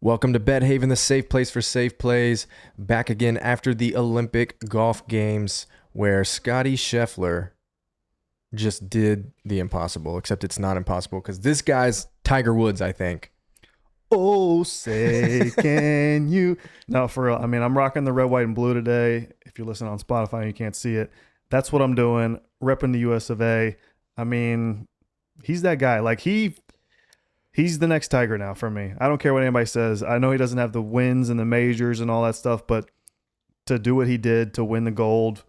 Welcome to Bet Haven, the safe place for safe plays. Back again after the Olympic golf games where Scotty Scheffler just did the impossible, except it's not impossible because this guy's Tiger Woods, I think. Oh, say can you? No, for real. I mean, I'm rocking the red, white, and blue today. If you're listening on Spotify and you can't see it, that's what I'm doing. Repping the US of A. I mean, he's that guy. Like he's the next Tiger now for me. I don't care what anybody says. I know he doesn't have the wins and the majors and all that stuff, but to do what he did to win the gold,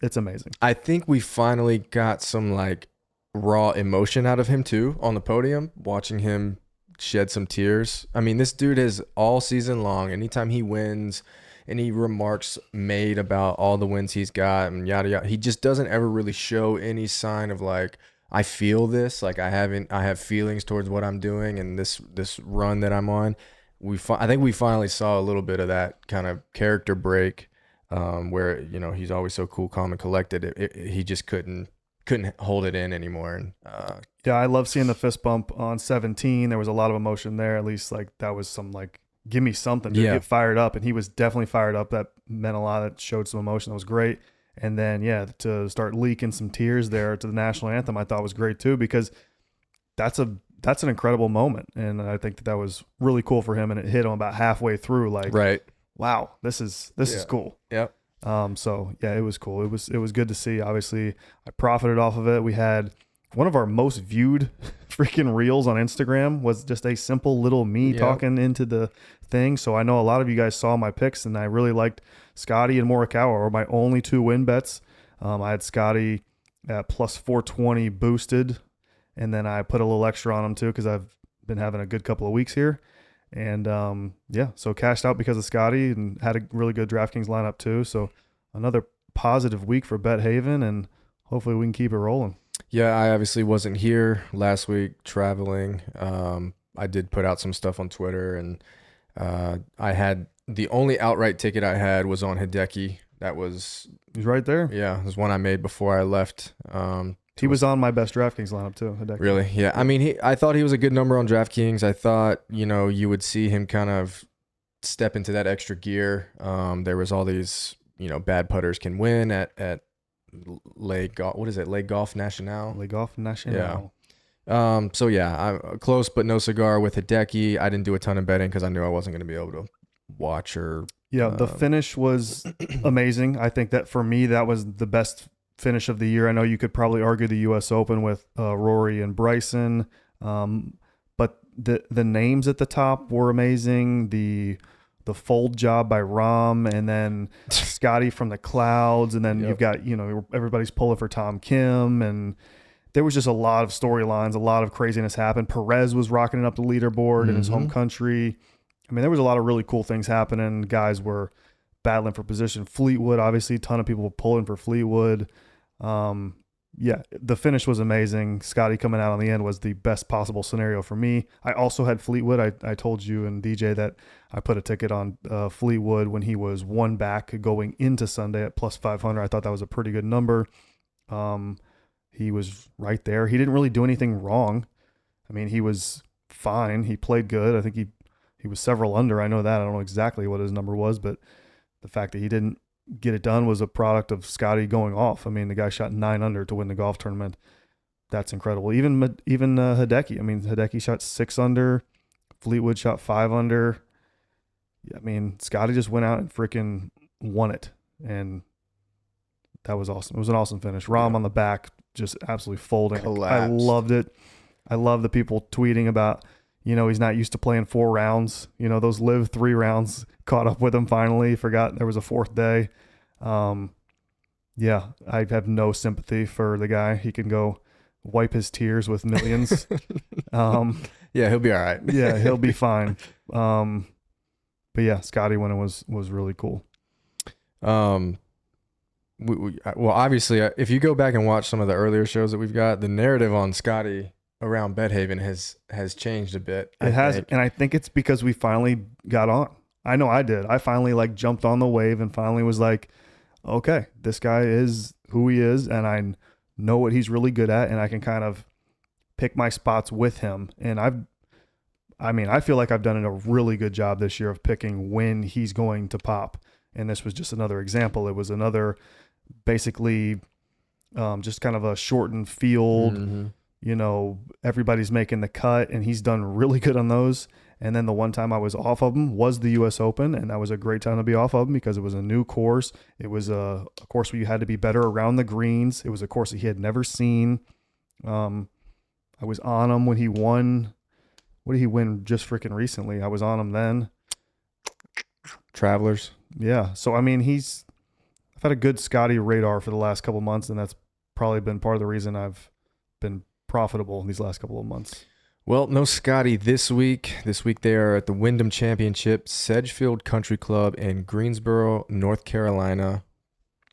it's amazing. I think we finally got some like raw emotion out of him too on the podium, watching him shed some tears. I mean, this dude is all season long. Anytime he wins, any remarks made about all the wins he's got and yada yada, he just doesn't ever really show any sign of like, I feel this, like I have feelings towards what I'm doing and this run that I'm on. I think we finally saw a little bit of that kind of character break, where he's always so cool, calm, and collected. He just couldn't hold it in anymore. And yeah, I love seeing the fist bump on 17. There was a lot of emotion there. At least like that was some like, give me something to get fired up. And he was definitely fired up. That meant a lot. That showed some emotion. That was great. And then, yeah, to start leaking some tears there to the national anthem, I thought was great too, because that's an incredible moment. And I think that was really cool for him. And it hit him about halfway through. Like, right. Wow, this is cool. Yep. So yeah, it was cool. It was good to see. Obviously, I profited off of it. We had one of our most viewed freaking reels on Instagram was just a simple little me talking into the thing. So I know a lot of you guys saw my picks, and I really liked Scotty and Morikawa were my only two win bets. I had Scotty at plus 420 boosted, and then I put a little extra on him too because I've been having a good couple of weeks here. And so cashed out because of Scotty and had a really good DraftKings lineup too. So another positive week for Bet Haven, and hopefully we can keep it rolling. Yeah, I obviously wasn't here last week traveling. I did put out some stuff on Twitter, and I had the only outright ticket I had was on Hideki. He's right there. Yeah, it was one I made before I left. He was on my best DraftKings lineup too. Hideki. Really? Yeah. I mean, I thought he was a good number on DraftKings. I thought, you would see him kind of step into that extra gear. There was all these, bad putters can win at Lake Golf. What is it? Lake Golf National? Lake Golf National. Yeah. So yeah, I'm close but no cigar with Hideki. I didn't do a ton of betting because I knew I wasn't going to be able to watch or. Yeah, the finish was amazing. I think that for me, that was the best finish of the year. I know you could probably argue the U.S. Open with Rory and Bryson, but the names at the top were amazing. The fold job by Rahm, and then Scotty from the clouds, and then you've got everybody's pulling for Tom Kim, and there was just a lot of storylines, a lot of craziness happened. Perez was rocketing up the leaderboard in his home country. I mean, there was a lot of really cool things happening. Guys were battling for position. Fleetwood, obviously, a ton of people were pulling for Fleetwood. Yeah, the finish was amazing. Scotty coming out on the end was the best possible scenario for me. I also had Fleetwood. I told you and DJ that I put a ticket on Fleetwood when he was one back going into Sunday at plus 500. I thought that was a pretty good number. He was right there. He didn't really do anything wrong. I mean, he was fine. He played good. I think he was several under. I know that. I don't know exactly what his number was, but the fact that he didn't get it done was a product of Scotty going off. I mean, the guy shot 9 under to win the golf tournament. That's incredible. Even Hideki. I mean, Hideki shot 6 under. Fleetwood shot 5 under. Yeah, I mean, Scotty just went out and freaking won it, and that was awesome. It was an awesome finish. Rahm on the back, just absolutely folding. Collapse. I loved it. I love the people tweeting about, he's not used to playing 4 rounds. Those live 3 rounds caught up with him finally. Forgot there was a 4th day. Yeah, I have no sympathy for the guy. He can go wipe his tears with millions. Yeah, he'll be all right. Yeah, he'll be fine. But yeah, Scotty winning was really cool. Well, obviously, if you go back and watch some of the earlier shows that we've got, the narrative on Scotty around Bet Haven has changed a bit. It has, and I think it's because we finally got on. I know I did. I finally jumped on the wave and finally was like, okay, this guy is who he is, and I know what he's really good at, and I can kind of pick my spots with him. And I mean, I feel like I've done a really good job this year of picking when he's going to pop. And this was just another example. It was another basically just kind of a shortened field. Mm-hmm. Everybody's making the cut, and he's done really good on those. And then the one time I was off of him was the U.S. Open, and that was a great time to be off of him because it was a new course. It was a course where you had to be better around the greens. It was a course that he had never seen. I was on him when he won. What did he win just freaking recently? I was on him then. Travelers. Yeah. So, I mean, I've had a good Scotty radar for the last couple of months, and that's probably been part of the reason I've been profitable these last couple of months. Well, no Scotty this week. This week they are at the Wyndham Championship, Sedgefield Country Club in Greensboro, North Carolina.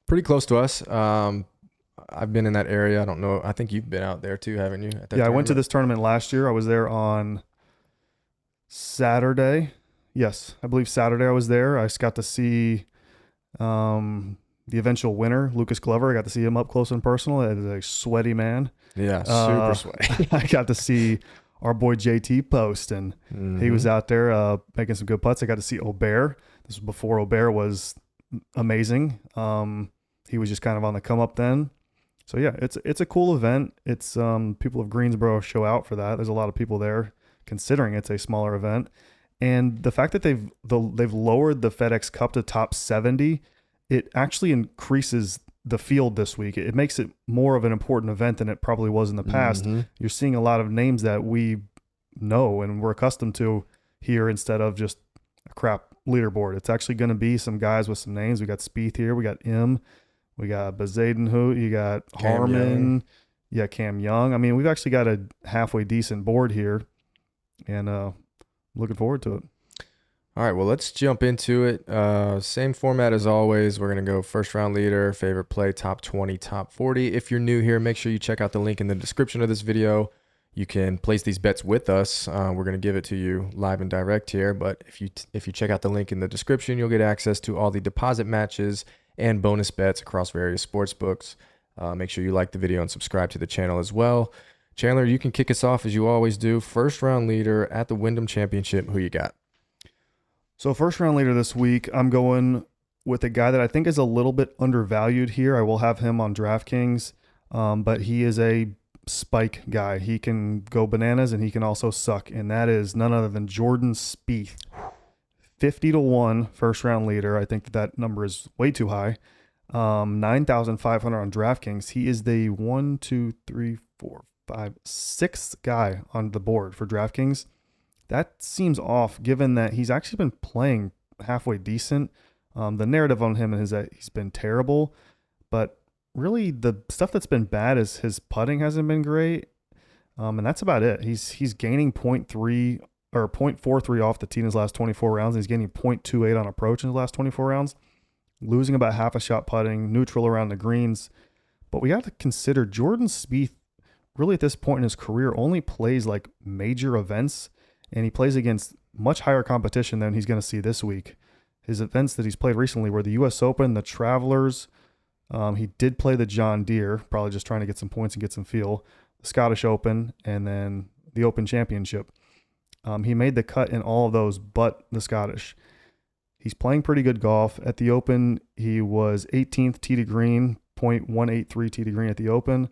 Pretty close to us. I've been in that area. I don't know. I think you've been out there too, haven't you? At that I went to tournament? this tournament last year. I was there on Saturday. Yes, I believe Saturday I was there. I just got to see the eventual winner, Lucas Glover. I got to see him up close and personal. It is a sweaty man. Yeah, super sweaty. I got to see our boy JT Post, and he was out there making some good putts. I got to see Aubert. This was before Aubert was amazing. He was just kind of on the come up then. So yeah, it's a cool event. It's people of Greensboro show out for that. There's a lot of people there, considering it's a smaller event, and the fact that they've lowered the FedEx Cup to top 70, it actually increases the field this week. It makes it more of an important event than it probably was in the past. Mm-hmm. You're seeing a lot of names that we know and we're accustomed to here instead of just a crap leaderboard. It's actually going to be some guys with some names. We got Spieth here. We got we got Bezadenhout. You got Harmon. Yeah, Cam Young. I mean, we've actually got a halfway decent board here, and looking forward to it. All right, well, let's jump into it. Same format as always. We're going to go first round leader, favorite play, top 20, top 40. If you're new here, make sure you check out the link in the description of this video. You can place these bets with us. We're going to give it to you live and direct here. But if you check out the link in the description, you'll get access to all the deposit matches and bonus bets across various sports books. Make sure you like the video and subscribe to the channel as well. Chandler, you can kick us off as you always do. First round leader at the Wyndham Championship. Who you got? So first round leader this week, I'm going with a guy that I think is a little bit undervalued here. I will have him on DraftKings, but he is a spike guy. He can go bananas and he can also suck, and that is none other than Jordan Spieth. 50-1 first round leader. I think that number is way too high. 9,500 on DraftKings. He is the 6th guy on the board for DraftKings. That seems off given that he's actually been playing halfway decent. The narrative on him is that he's been terrible, but really the stuff that's been bad is his putting hasn't been great. And that's about it. He's gaining 0.3 or 0.43 off the tee in his last 24 rounds. He's gaining 0.28 on approach in his last 24 rounds, losing about half a shot putting, neutral around the greens. But we have to consider Jordan Spieth really at this point in his career only plays like major events, and he plays against much higher competition than he's going to see this week. His events that he's played recently were the U.S. Open, the Travelers. He did play the John Deere, probably just trying to get some points and get some feel. The Scottish Open, and then the Open Championship. He made the cut in all of those but the Scottish. He's playing pretty good golf. At the Open, he was 18th tee to green, 0.183 tee to green at the Open.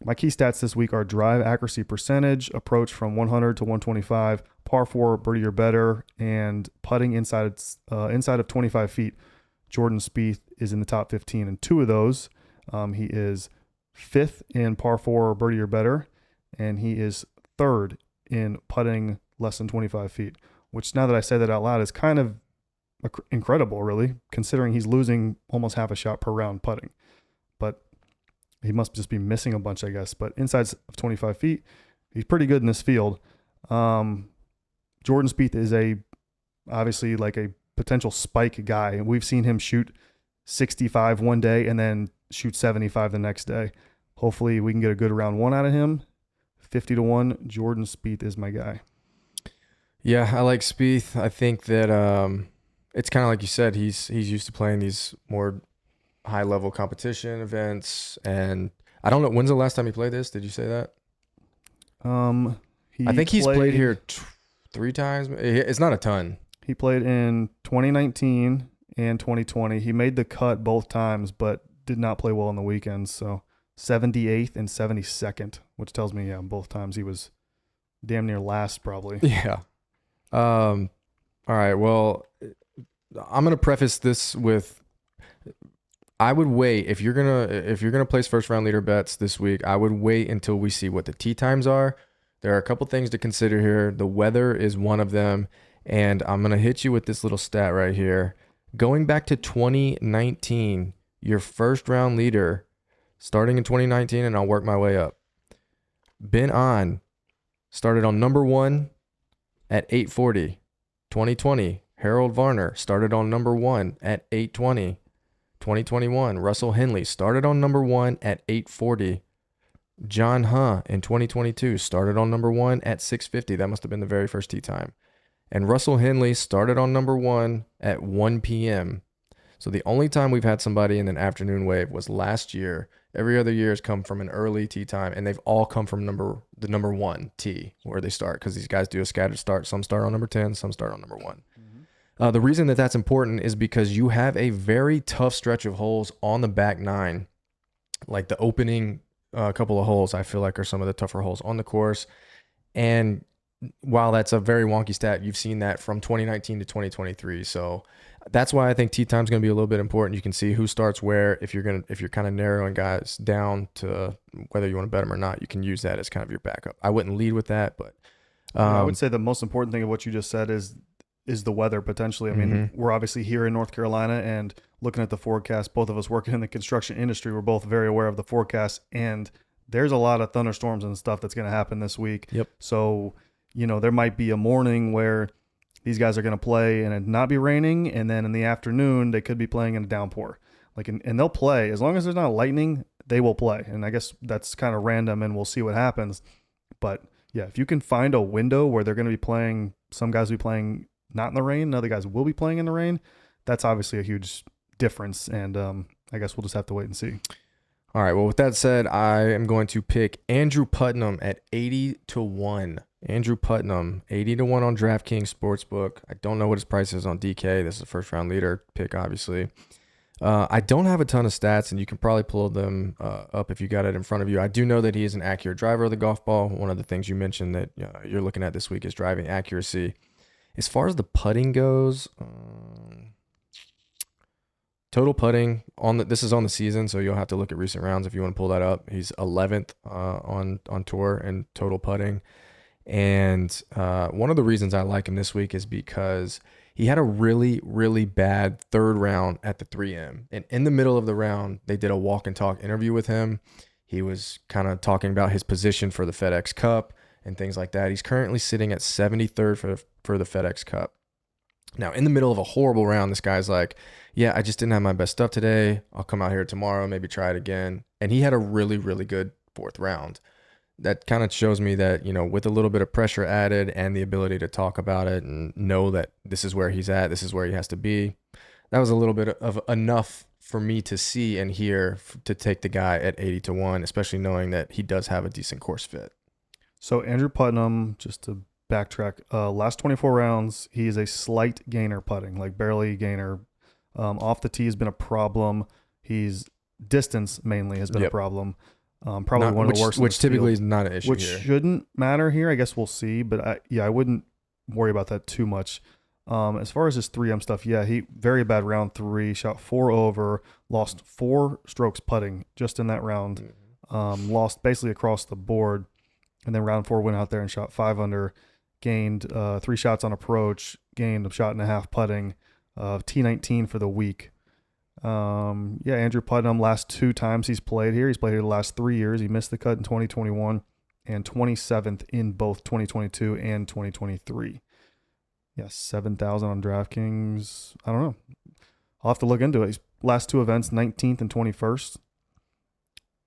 My key stats this week are drive accuracy percentage, approach from 100 to 125, par 4 birdie or better, and putting inside of 25 feet. Jordan Spieth is in the top 15 in 2 of those. He is 5th in par 4 birdie or better, and he is 3rd in putting less than 25 feet, which now that I say that out loud is kind of incredible, really, considering he's losing almost half a shot per round putting. But he must just be missing a bunch, I guess. But inside of 25 feet, he's pretty good in this field. Jordan Spieth is obviously like a potential spike guy. And we've seen him shoot 65 one day and then shoot 75 the next day. Hopefully we can get a good round one out of him. 50-1, Jordan Spieth is my guy. Yeah, I like Spieth. I think that it's kind of like you said, he's used to playing these more high-level competition events, and I don't know, when's the last time he played this? Did you say that? I think he's played here 3 times. It's not a ton. He played in 2019 and 2020. He made the cut both times, but did not play well on the weekends. So 78th and 72nd, which tells me, both times he was damn near last probably. Yeah. All right. Well, I'm gonna preface this with, I would wait if you're gonna place first round leader bets this week. I would wait until we see what the tee times are. There are a couple things to consider here. The weather is one of them, and I'm gonna hit you with this little stat right here. Going back to 2019, your first round leader, starting in 2019, and I'll work my way up. Ben An started on number 1 at 8:40. 2020, Harold Varner started on number 1 at 8:20. 2021, Russell Henley started on number 1 at 8:40. John Huh in 2022 started on number 1 at 6:50. That must have been the very first tee time. And Russell Henley started on number 1 at 1 p.m. So the only time we've had somebody in an afternoon wave was last year. Every other year has come from an early tee time, and they've all come from the number 1 tee where they start, because these guys do a scattered start. Some start on number 10, some start on number 1. The reason that that's important is because you have a very tough stretch of holes on the back 9. Like the opening couple of holes, I feel like, are some of the tougher holes on the course. And while that's a very wonky stat, you've seen that from 2019 to 2023. So that's why I think tee time is going to be a little bit important. You can see who starts where. If you're kind of narrowing guys down to whether you want to bet them or not, you can use that as kind of your backup. I wouldn't lead with that, but I would say the most important thing of what you just said is the weather potentially. I mean, we're obviously here in North Carolina, and looking at the forecast, both of us working in the construction industry, we're both very aware of the forecast, and there's a lot of thunderstorms and stuff that's going to happen this week. Yep. So, there might be a morning where these guys are going to play and it not be raining, and then in the afternoon they could be playing in a downpour. And they'll play as long as there's not lightning. They will play, and I guess that's kind of random, and we'll see what happens. But yeah, if you can find a window where they're going to be playing, some guys will be playing not in the rain, other guys will be playing in the rain, that's obviously a huge difference, and I guess we'll just have to wait and see. All right, well, with that said, I am going to pick Andrew Putnam at 80-1. Andrew Putnam, 80-1 on DraftKings Sportsbook. I don't know what his price is on DK. This is a first round leader pick, obviously. I don't have a ton of stats, and you can probably pull them up if you got it in front of you. I do know that he is an accurate driver of the golf ball. One of the things you mentioned that you're looking at this week is driving accuracy. As far as the putting goes, total putting this is on the season, so you'll have to look at recent rounds if you want to pull that up. He's 11th on tour in total putting. And one of the reasons I like him this week is because he had a really, really bad third round at the 3M. And in the middle of the round, they did a walk and talk interview with him. He was kind of talking about his position for the FedEx Cup and things like that. He's currently sitting at 73rd for the FedEx Cup. Now, in the middle of a horrible round, this guy's like, yeah, I just didn't have my best stuff today. I'll come out here tomorrow, maybe try it again. And he had a really, really good 4th round. That kind of shows me that, with a little bit of pressure added and the ability to talk about it and know that this is where he's at, this is where he has to be, that was a little bit of enough for me to see and hear to take the guy at 80-1, especially knowing that he does have a decent course fit. So Andrew Putnam, just to backtrack, last 24 rounds, he is a slight gainer putting, like barely gainer. Off the tee has been a problem. He's distance mainly has been a problem. Probably one of the worst. Which typically is not an issue which here. Shouldn't matter here. I guess we'll see. But I wouldn't worry about that too much. As far as his 3M stuff, he very bad round 3, shot 4 over, lost 4 strokes putting just in that round. Lost basically across the board. And then round 4 went out there and shot 5 under, gained 3 shots on approach, gained a shot and a half putting, T19 for the week. Andrew Putnam, last 2 times he's played here the last 3 years. He missed the cut in 2021 and 27th in both 2022 and 2023. 7,000 on DraftKings. I don't know. I'll have to look into it. His last 2 events, 19th and 21st.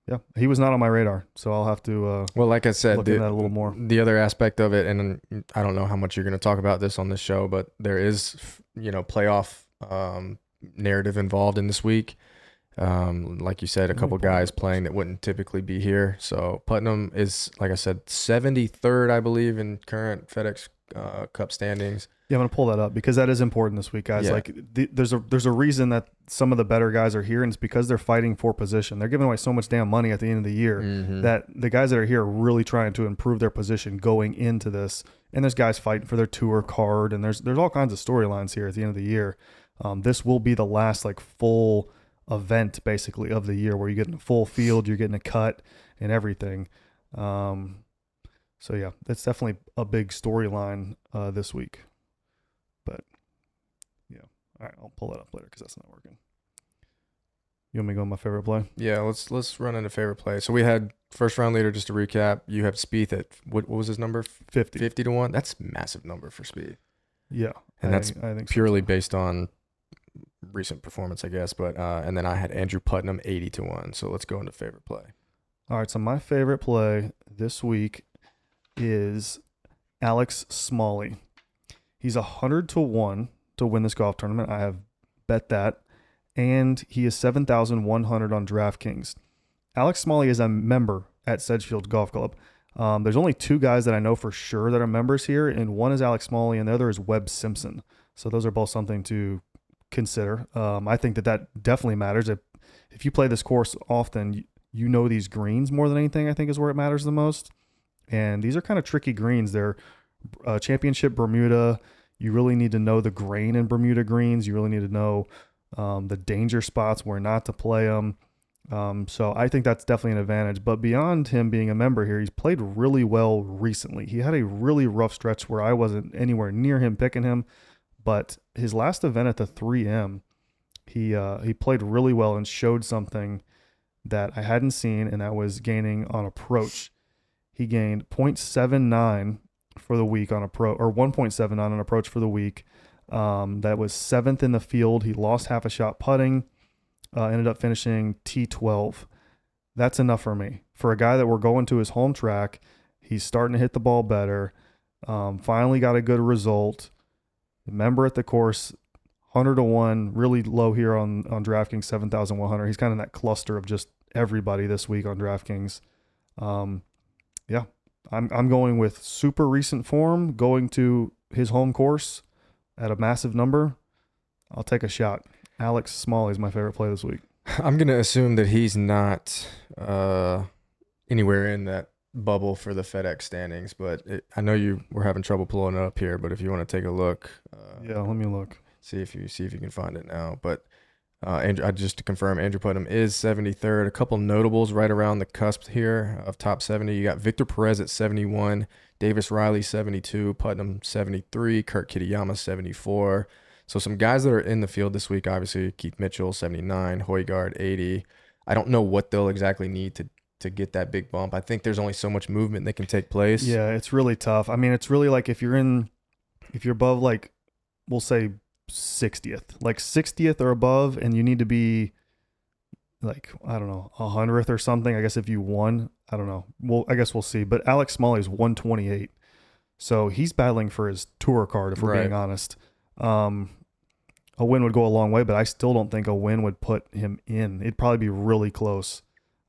Yeah, he was not on my radar, so I'll have to well, like I said, look into that a little more. The other aspect of it, and I don't know how much you're going to talk about this on this show, but there is, playoff narrative involved in this week. Like you said, a Let me couple pull guys that up. playing that wouldn't typically be here. So Putnam is, like I said, 73rd, I believe, in current FedEx Cup standings. Yeah, I'm gonna pull that up because that is important this week, guys. Yeah. Like, there's a reason that some of the better guys are here, and it's because they're fighting for position. They're giving away so much damn money at the end of the year Mm-hmm. that the guys that are here are really trying to improve their position going into this. And there's guys fighting for their tour card, and there's all kinds of storylines here at the end of the year. This will be the last like full event basically of the year where you're getting a full field, you're getting a cut, and everything. So yeah, that's definitely a big storyline this week. But yeah, all right, I'll pull that up later because that's not working. You want me to go with my favorite play? Yeah, let's run into favorite play. So we had first round leader, just to recap. You have Spieth at what was his number? 50. 50 to 1. That's a massive number for Spieth. Yeah, And that's I think so purely too. based on recent performance, I guess. But and then I had Andrew Putnam 80 to 1. So let's go into favorite play. All right, so my favorite play this week is Alex Smalley. He's 100 to 1 to win this golf tournament. I have bet that. And he is 7,100 on DraftKings. Alex Smalley is a member at Sedgefield Golf Club. There's only two guys that I know for sure that are members here, and one is Alex Smalley, and the other is Webb Simpson. So those are both something to consider. I think that definitely matters. If you play this course often, you know these greens more than anything, I think is where it matters the most. And these are kind of tricky greens. They're championship Bermuda. You really need to know the grain in Bermuda greens. You really need to know the danger spots where not to play them. So I think that's definitely an advantage. But beyond him being a member here, he's played really well recently. He had a really rough stretch where I wasn't anywhere near him picking him. But his last event at the 3M, he played really well and showed something that I hadn't seen, and that was gaining on approach. He gained 0.79 for the week on approach, or 1.79 on approach for the week. That was 7th in the field. He lost half a shot putting, ended up finishing T12. That's enough for me. For a guy that we're going to his home track, he's starting to hit the ball better. Finally got a good result. Member at the course, 100 to 1, really low here on DraftKings, 7,100. He's kind of in that cluster of just everybody this week on DraftKings. Yeah, I'm going with super recent form, going to his home course at a massive number. I'll take a shot. Alex Smalley is my favorite play this week. I'm going to assume that he's not anywhere in that bubble for the FedEx standings, but I know you were having trouble pulling it up here, but if you want to take a look. Yeah, let me look. See if you can find it now. But Andrew, just to confirm, Andrew Putnam is 73rd. A couple notables right around the cusp here of top 70. You got Victor Perez at 71, Davis Riley 72, Putnam 73, Kurt Kitayama 74. So some guys that are in the field this week, obviously Keith Mitchell 79, Højgaard 80. I don't know what they'll exactly need to get that big bump. I think there's only so much movement that can take place. Yeah, it's really tough. I mean, it's really like if you're above, like, we'll say 60th, like 60th or above, and you need to be like, I don't know, 100th or something. I guess if you won, I don't know. Well, I guess we'll see. But Alex Smalley is 128. So he's battling for his tour card, if we're being honest. A win would go a long way, but I still don't think a win would put him in. It'd probably be really close.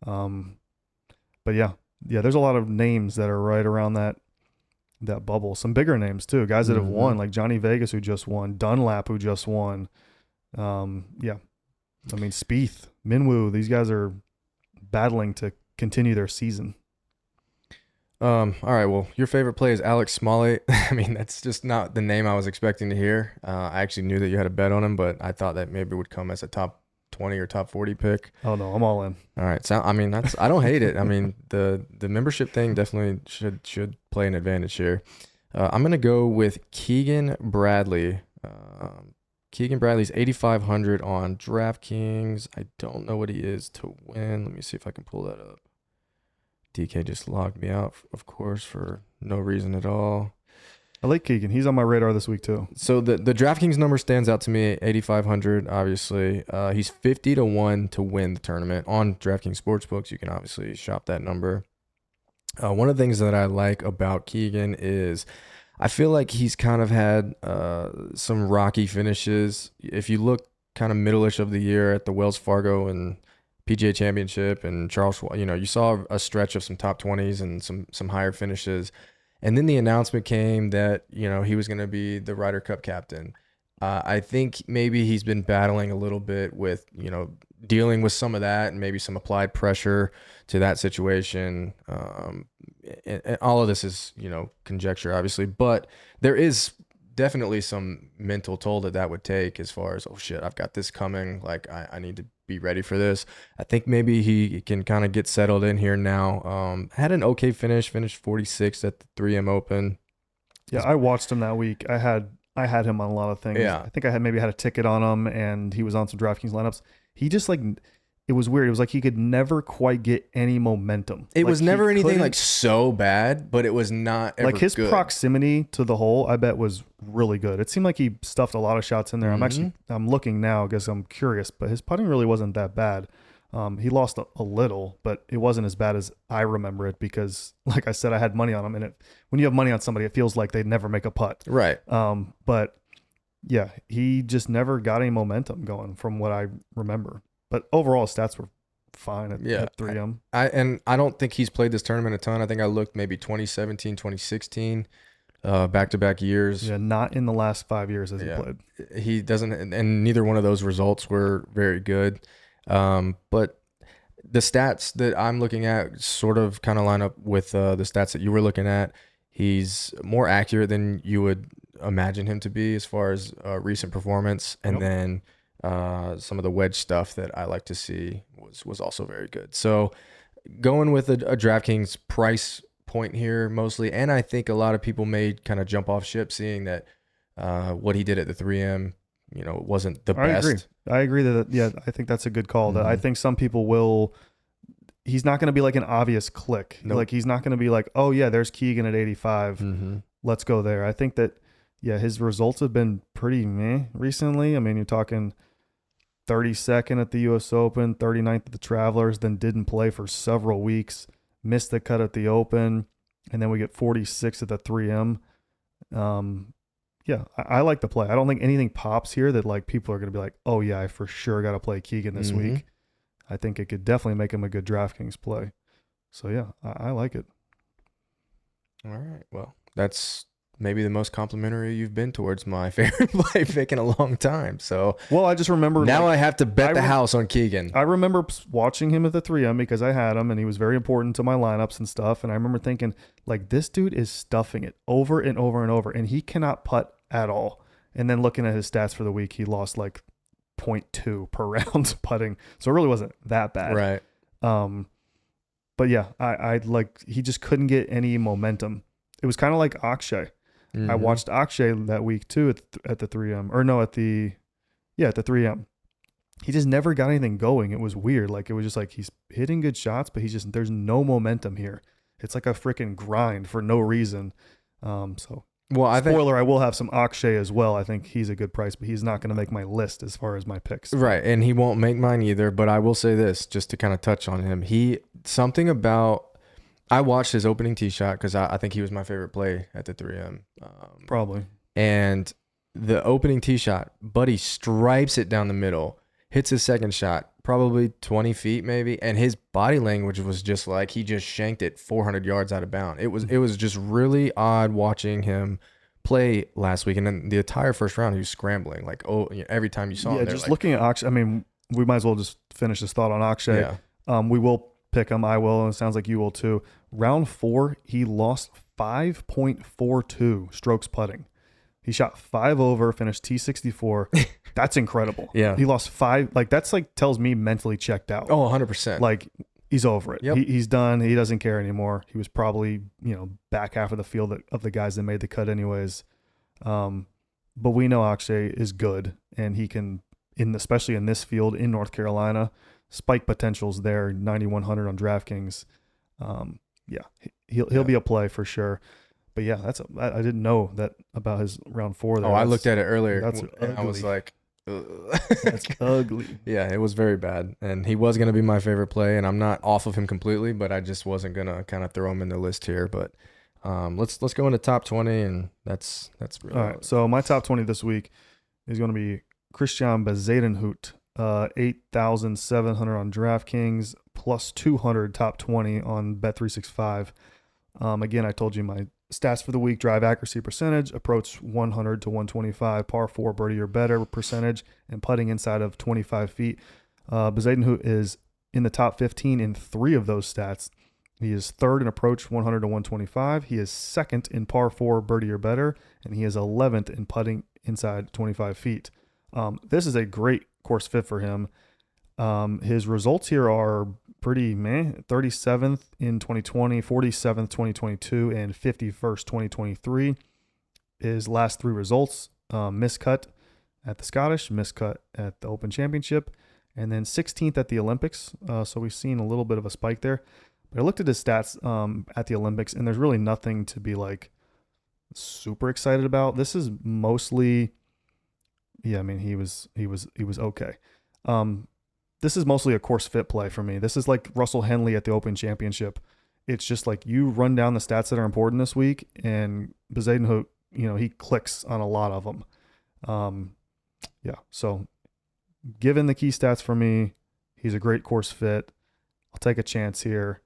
But yeah, there's a lot of names that are right around that bubble. Some bigger names too, guys that have won, like Johnny Vegas, who just won, Dunlap, who just won. Yeah, I mean, Spieth, Minwoo, these guys are battling to continue their season. All right, well, your favorite play is Alex Smalley. I mean, that's just not the name I was expecting to hear. I actually knew that you had a bet on him, but I thought that maybe it would come as a top 20 or top 40 pick. Oh no, I'm all in. All right, so I mean, I don't hate it. I mean, the membership thing definitely should play an advantage here. I'm gonna go with Keegan Bradley. Keegan Bradley's 8,500 on DraftKings. I don't know what he is to win. Let me see if I can pull that up. DK just logged me out, of course, for no reason at all. I like Keegan. He's on my radar this week too. So the DraftKings number stands out to me, 8,500, obviously. He's 50 to 1 to win the tournament. On DraftKings Sportsbooks, you can obviously shop that number. One of the things that I like about Keegan is I feel like he's kind of had some rocky finishes. If you look kind of middle-ish of the year at the Wells Fargo and PGA Championship and Charles, you saw a stretch of some top 20s and some higher finishes. And then the announcement came that, he was going to be the Ryder Cup captain. I think maybe he's been battling a little bit with, dealing with some of that and maybe some applied pressure to that situation. And all of this is, conjecture, obviously, but there is definitely some mental toll that would take as far as, oh shit, I've got this coming. Like I need to be ready for this. I think maybe he can kind of get settled in here now. Had an okay finish, finished 46th at the 3M Open. Yeah, I watched him that week. I had him on a lot of things. Yeah. I think I had a ticket on him, and he was on some DraftKings lineups. He just it was weird. It was like he could never quite get any momentum. It was never anything like so bad, but it was not ever like his good. Proximity to the hole, I bet, was really good. It seemed like he stuffed a lot of shots in there. I'm looking now because I'm curious, but his putting really wasn't that bad. He lost a little, but it wasn't as bad as I remember it because, like I said, I had money on him, and when you have money on somebody, it feels like they never make a putt. Right. But yeah, he just never got any momentum going from what I remember. But overall, stats were fine at 3M. I don't think he's played this tournament a ton. I think I looked maybe 2017, 2016, back-to-back years. Yeah, not in the last 5 years has he played. He doesn't, and neither one of those results were very good. But the stats that I'm looking at sort of kind of line up with the stats that you were looking at. He's more accurate than you would imagine him to be as far as recent performance. And then some of the wedge stuff that I like to see was also very good. So going with a DraftKings price point here mostly, and I think a lot of people may kind of jump off ship seeing that what he did at the 3M, it wasn't the best. I agree that, I think that's a good call. That I think some people will, he's not going to be like an obvious click. Nope. Like he's not going to be like, oh yeah, there's Keegan at 85. Let's go there. I think that, his results have been pretty meh recently. I mean, you're talking 32nd at the U.S. Open, 39th at the Travelers, then didn't play for several weeks, missed the cut at the Open, and then we get 46 at the 3M. I like the play. I don't think anything pops here that like people are going to be like, oh yeah, I for sure got to play Keegan this week. I think it could definitely make him a good DraftKings play. So yeah, I like it. All right. Well, that's maybe the most complimentary you've been towards my favorite play pick in a long time. So, well, I just remember now I have to bet the house on Keegan. I remember watching him at the 3M because I had him and he was very important to my lineups and stuff. And I remember thinking, like, this dude is stuffing it over and over and over, and he cannot putt at all. And then looking at his stats for the week, he lost like 0.2 per round putting. So it really wasn't that bad. Right. But yeah, I like, he just couldn't get any momentum. It was kind of like Akshay. I watched Akshay that week too at the 3M, or no, at the 3M. He just never got anything going. It was weird. Like, it was just like he's hitting good shots, but there's no momentum here. It's like a freaking grind for no reason. Spoiler, I will have some Akshay as well. I think he's a good price, but he's not going to make my list as far as my picks. Right, and he won't make mine either, but I will say this, just to kind of touch on him. I watched his opening tee shot because I think he was my favorite play at the 3M. Probably. And the opening tee shot, Buddy stripes it down the middle, hits his second shot, probably 20 feet maybe, and his body language was just like he just shanked it 400 yards out of bounds. It was just really odd watching him play last week, and then the entire first round he was scrambling like every time you saw him. Yeah, just looking at Akshay. I mean, we might as well just finish this thought on Akshay. Yeah. We will pick him. I will, and it sounds like you will too. Round 4, he lost 5.42 strokes putting. He shot 5 over, finished T64. That's incredible. Yeah. He lost 5. Like, that's like tells me mentally checked out. Oh, 100%. Like, he's over it. Yep. He's done. He doesn't care anymore. He was probably, back half of the field of the guys that made the cut anyways. But we know Akshay is good, and he can, especially in this field in North Carolina, spike potential's there, 9,100 on DraftKings. He'll be a play for sure. But yeah, I didn't know that about his round 4 there. I looked at it earlier. That's and ugly. I was like, that's ugly. Yeah, it was very bad. And he was going to be my favorite play, and I'm not off of him completely, but I just wasn't going to kind of throw him in the list here. But let's go into top 20, and that's really all right. So my top 20 this week is going to be Christian Bezuidenhout, 8,700 on DraftKings, plus 200 top 20 on Bet365. Again, I told you my stats for the week: drive accuracy percentage, approach 100 to 125, par 4 birdie or better percentage, and putting inside of 25 feet. Bezuidenhout is in the top 15 in 3 of those stats. He is third in approach 100 to 125. He is second in par 4 birdie or better, and he is 11th in putting inside 25 feet. This is a great course fit for him. His results here are pretty meh. 37th in 2020, 47th 2022, and 51st 2023. His last 3 results: miscut at the Scottish, miscut at the Open Championship, and then 16th at the Olympics. So we've seen a little bit of a spike there. But I looked at his stats at the Olympics, and there's really nothing to be like super excited about. This is mostly, yeah, I mean, he was okay. This is mostly a course fit play for me. This is like Russell Henley at the Open Championship. It's just like you run down the stats that are important this week, and Bezuidenhout, he clicks on a lot of them. Yeah, so given the key stats for me, he's a great course fit. I'll take a chance here.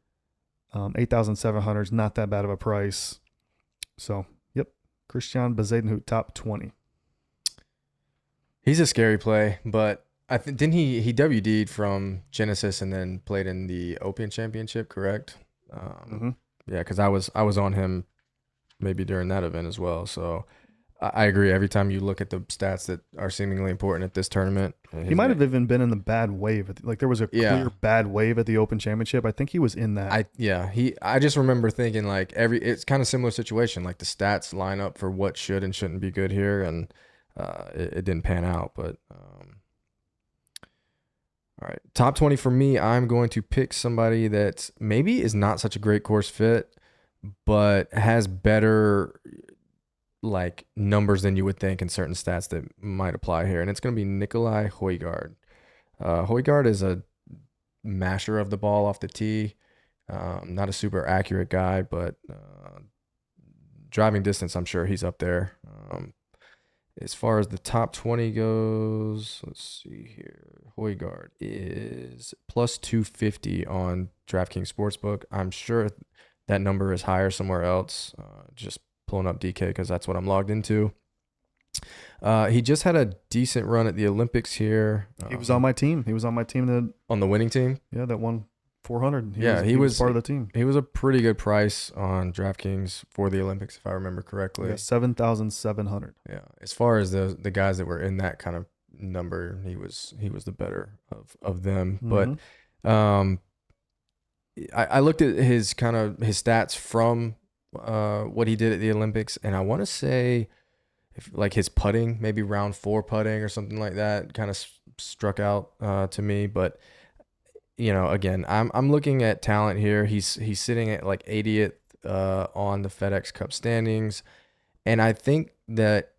8,700 is not that bad of a price. So, yep, Christian Bezuidenhout, top 20. He's a scary play, but didn't he WD'd from Genesis and then played in the Open Championship, correct? Yeah, because I was on him maybe during that event as well. So I agree. Every time you look at the stats that are seemingly important at this tournament, he might have even been in the bad wave. Like there was a clear bad wave at the Open Championship. I think he was in that. I just remember thinking like it's kind of similar situation. Like the stats line up for what should and shouldn't be good here, and it didn't pan out. But all right, top 20 for me. I'm going to pick somebody that maybe is not such a great course fit, but has better like numbers than you would think in certain stats that might apply here. And it's going to be Nicolai Højgaard. Højgaard is a masher of the ball off the tee. Not a super accurate guy, but driving distance, I'm sure he's up there. As far as the top 20 goes, let's see here. Højgaard is plus 250 on DraftKings Sportsbook. I'm sure that number is higher somewhere else. Just pulling up DK because that's what I'm logged into. He just had a decent run at the Olympics here. He was on my team. He was on my team on the winning team. Yeah, that won 400. He was part of the team. He was a pretty good price on DraftKings for the Olympics, if I remember correctly. Yeah, 7,700. Yeah, as far as the guys that were in that kind of number, he was the better of them. Mm-hmm. But I looked at his stats from what he did at the Olympics, and I want to say like his putting, maybe round 4 putting or something like that, kind of struck out to me. But again, I'm looking at talent here. He's sitting at like 80th on the FedEx Cup standings, and I think that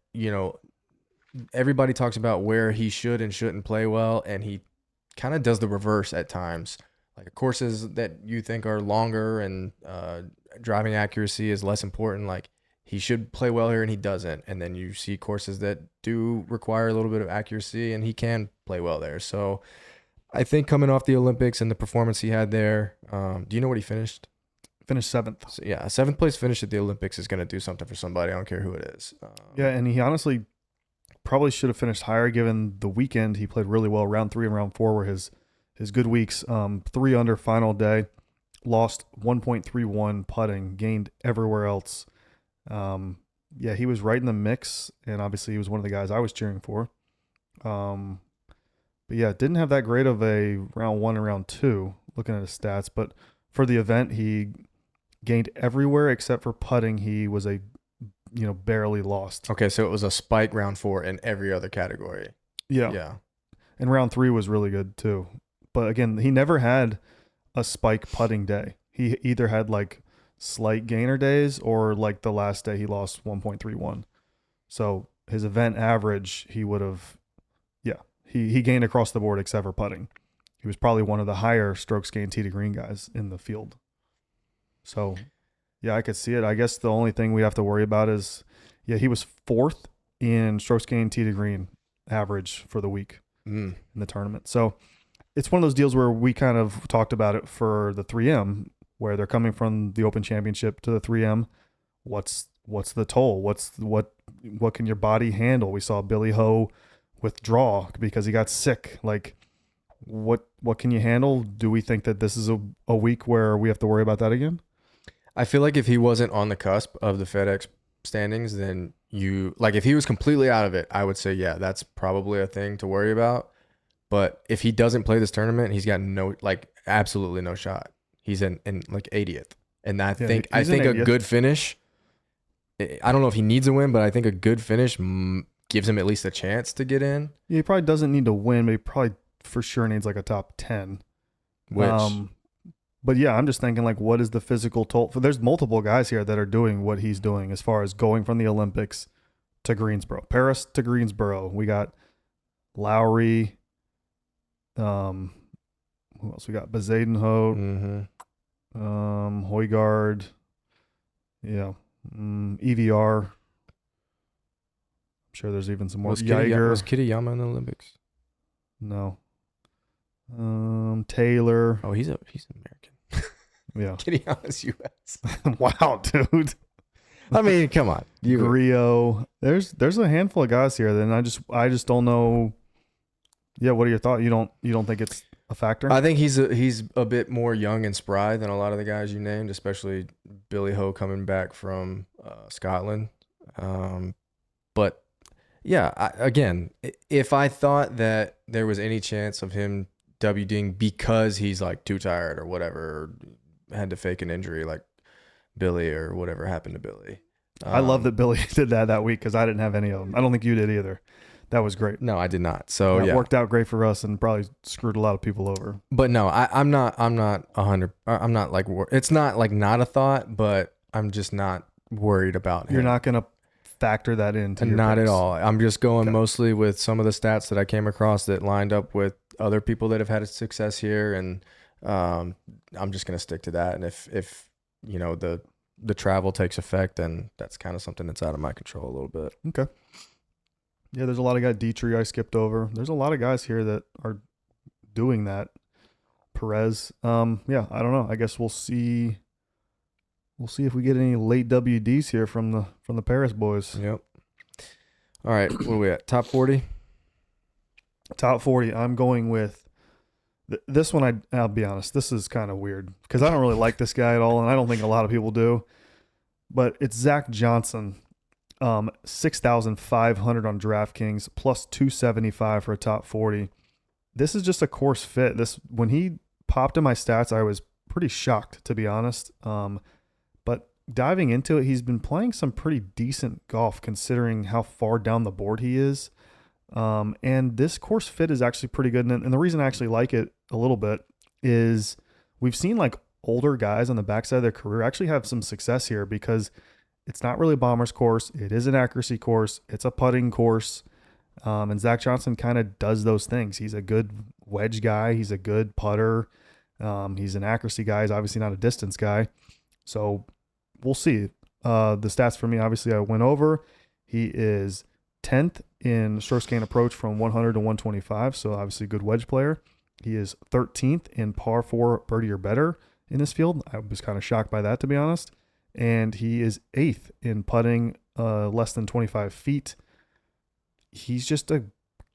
everybody talks about where he should and shouldn't play well, and he kind of does the reverse at times. Like courses that you think are longer and driving accuracy is less important, like he should play well here and he doesn't. And then you see courses that do require a little bit of accuracy and he can play well there. So I think coming off the Olympics and the performance he had there, do you know what he finished? Finished 7th. So, yeah, a 7th place finish at the Olympics is going to do something for somebody. I don't care who it is. Yeah, and he honestly probably should have finished higher given the weekend. He played really well. Round 3 and round 4 were his good weeks. 3 under final day. Lost 1.31 putting, gained everywhere else. Yeah, he was right in the mix, and obviously he was one of the guys I was cheering for. But yeah, didn't have that great of a round 1 and round 2, looking at his stats. But for the event, he gained everywhere except for putting. He was barely lost. Okay, so it was a spike round 4 in every other category. Yeah. And round 3 was really good too. But again, he never had a spike putting day. He either had like slight gainer days or like the last day he lost 1.31. So his event average, he would have, he gained across the board except for putting. He was probably one of the higher strokes gained tee to green guys in the field. So yeah, I could see it. I guess the only thing we have to worry about is, he was 4th in strokes gained tee to green average for the week Mm. in the tournament. So it's one of those deals where we kind of talked about it for the 3M, where they're coming from the Open Championship to the 3M. What's the toll? What can your body handle? We saw Billy Ho withdraw because he got sick. Like, what can you handle? Do we think that this is a week where we have to worry about that again? I feel like if he wasn't on the cusp of the FedEx standings, then if he was completely out of it, I would say, yeah, that's probably a thing to worry about. But if he doesn't play this tournament, he's got absolutely no shot. He's in like 80th. And I think a 80th. good finish, I don't know if he needs a win, but I think a good finish gives him at least a chance to get in. Yeah, he probably doesn't need to win, but he probably for sure needs like a top 10. But yeah, I'm just thinking, like, what is the physical toll? There's multiple guys here that are doing what he's doing as far as going from the Olympics to Greensboro, Paris to Greensboro. We got Lowry. Who else? We got Bezadenhout, Højgaard. Yeah, EVR. I'm sure there's even some more. Was Kitayama in the Olympics? No. Taylor. Oh, he's American. Yeah. Kitayama's U.S. Wow, dude. I mean, come on. Rio. There's a handful of guys here. Then I just don't know. Yeah, what are your thoughts? You don't think it's a factor? I think he's a bit more young and spry than a lot of the guys you named, especially Billy Ho coming back from Scotland. But yeah, again, if I thought that there was any chance of him WDing because he's like too tired or whatever, or had to fake an injury like Billy or whatever happened to Billy. I love that Billy did that week because I didn't have any of them. I don't think you did either. That was great. No, I did not. So it worked out great for us and probably screwed a lot of people over. But no, I'm not 100. I'm not like, it's not like not a thought, but I'm just not worried about him. You're not going to factor that into your not picks. at all. I'm just going mostly with some of the stats that I came across that lined up with other people that have had success here, and I'm just going to stick to that. And if you know the travel takes effect, then that's kind of something that's out of my control a little bit. Okay. Yeah, there's a lot of guys. Dietrich I skipped over. There's a lot of guys here that are doing that. Perez. Yeah, I don't know. I guess we'll see. We'll see if we get any late WDs here from the Paris boys. Yep. All right, what are we at? Top 40? Top 40. I'm going with this one. I'll be honest. This is kind of weird because I don't really like this guy at all, and I don't think a lot of people do. But it's Zach Johnson. 6,500 on DraftKings plus 275 for a top 40. This is just a course fit. When he popped in my stats, I was pretty shocked, to be honest. But diving into it, he's been playing some pretty decent golf considering how far down the board he is. And this course fit is actually pretty good. And the reason I actually like it a little bit is we've seen like older guys on the backside of their career actually have some success here because it's not really a bomber's course. It is an accuracy course. It's a putting course. And Zach Johnson kind of does those things. He's a good wedge guy. He's a good putter. He's an accuracy guy. He's obviously not a distance guy. So we'll see. The stats for me, obviously, I went over. He is 10th in short scan approach from 100 to 125. So obviously a good wedge player. He is 13th in par 4 birdie or better in this field. I was kind of shocked by that, to be honest. And he is 8th in putting less than 25 feet. He's just a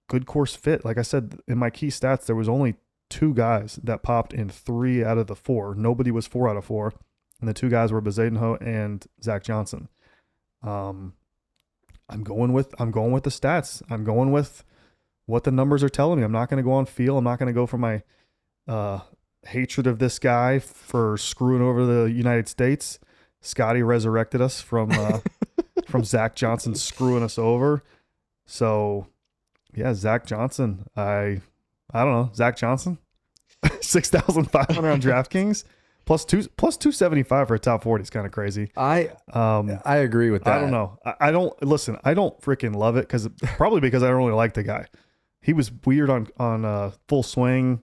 good course fit. Like I said, in my key stats, there was only 2 guys that popped in 3 out of the 4. Nobody was 4 out of 4. And the 2 guys were Bezadenhout and Zach Johnson. I'm going with the stats. I'm going with what the numbers are telling me. I'm not going to go on feel. I'm not going to go for my hatred of this guy for screwing over the United States. Scotty resurrected us from Zach Johnson screwing us over. So, yeah, Zach Johnson. I don't know. Zach Johnson, 6,500 on DraftKings, plus 275 for a top 40 is kind of crazy. I agree with that. I don't know. I don't listen. I don't freaking love it probably because I don't really like the guy. He was weird on Full Swing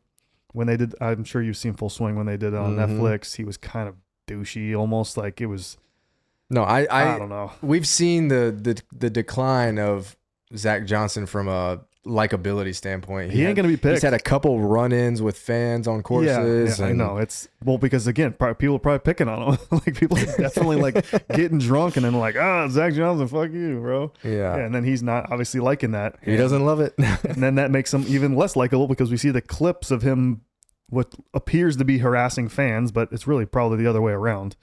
when they did. I'm sure you've seen Full Swing when they did it on Netflix. He was kind of douchey, almost like it was. No, I don't know. We've seen the decline of Zach Johnson from a likability standpoint. He ain't going to be picked. He's had a couple run-ins with fans on courses. Yeah, I know. It's because again, people are probably picking on him. Like people are definitely like getting drunk and then like, Zach Johnson, fuck you, bro. Yeah. And then he's not obviously liking that. He doesn't love it. And then that makes him even less likable because we see the clips of him, what appears to be harassing fans, but it's really probably the other way around.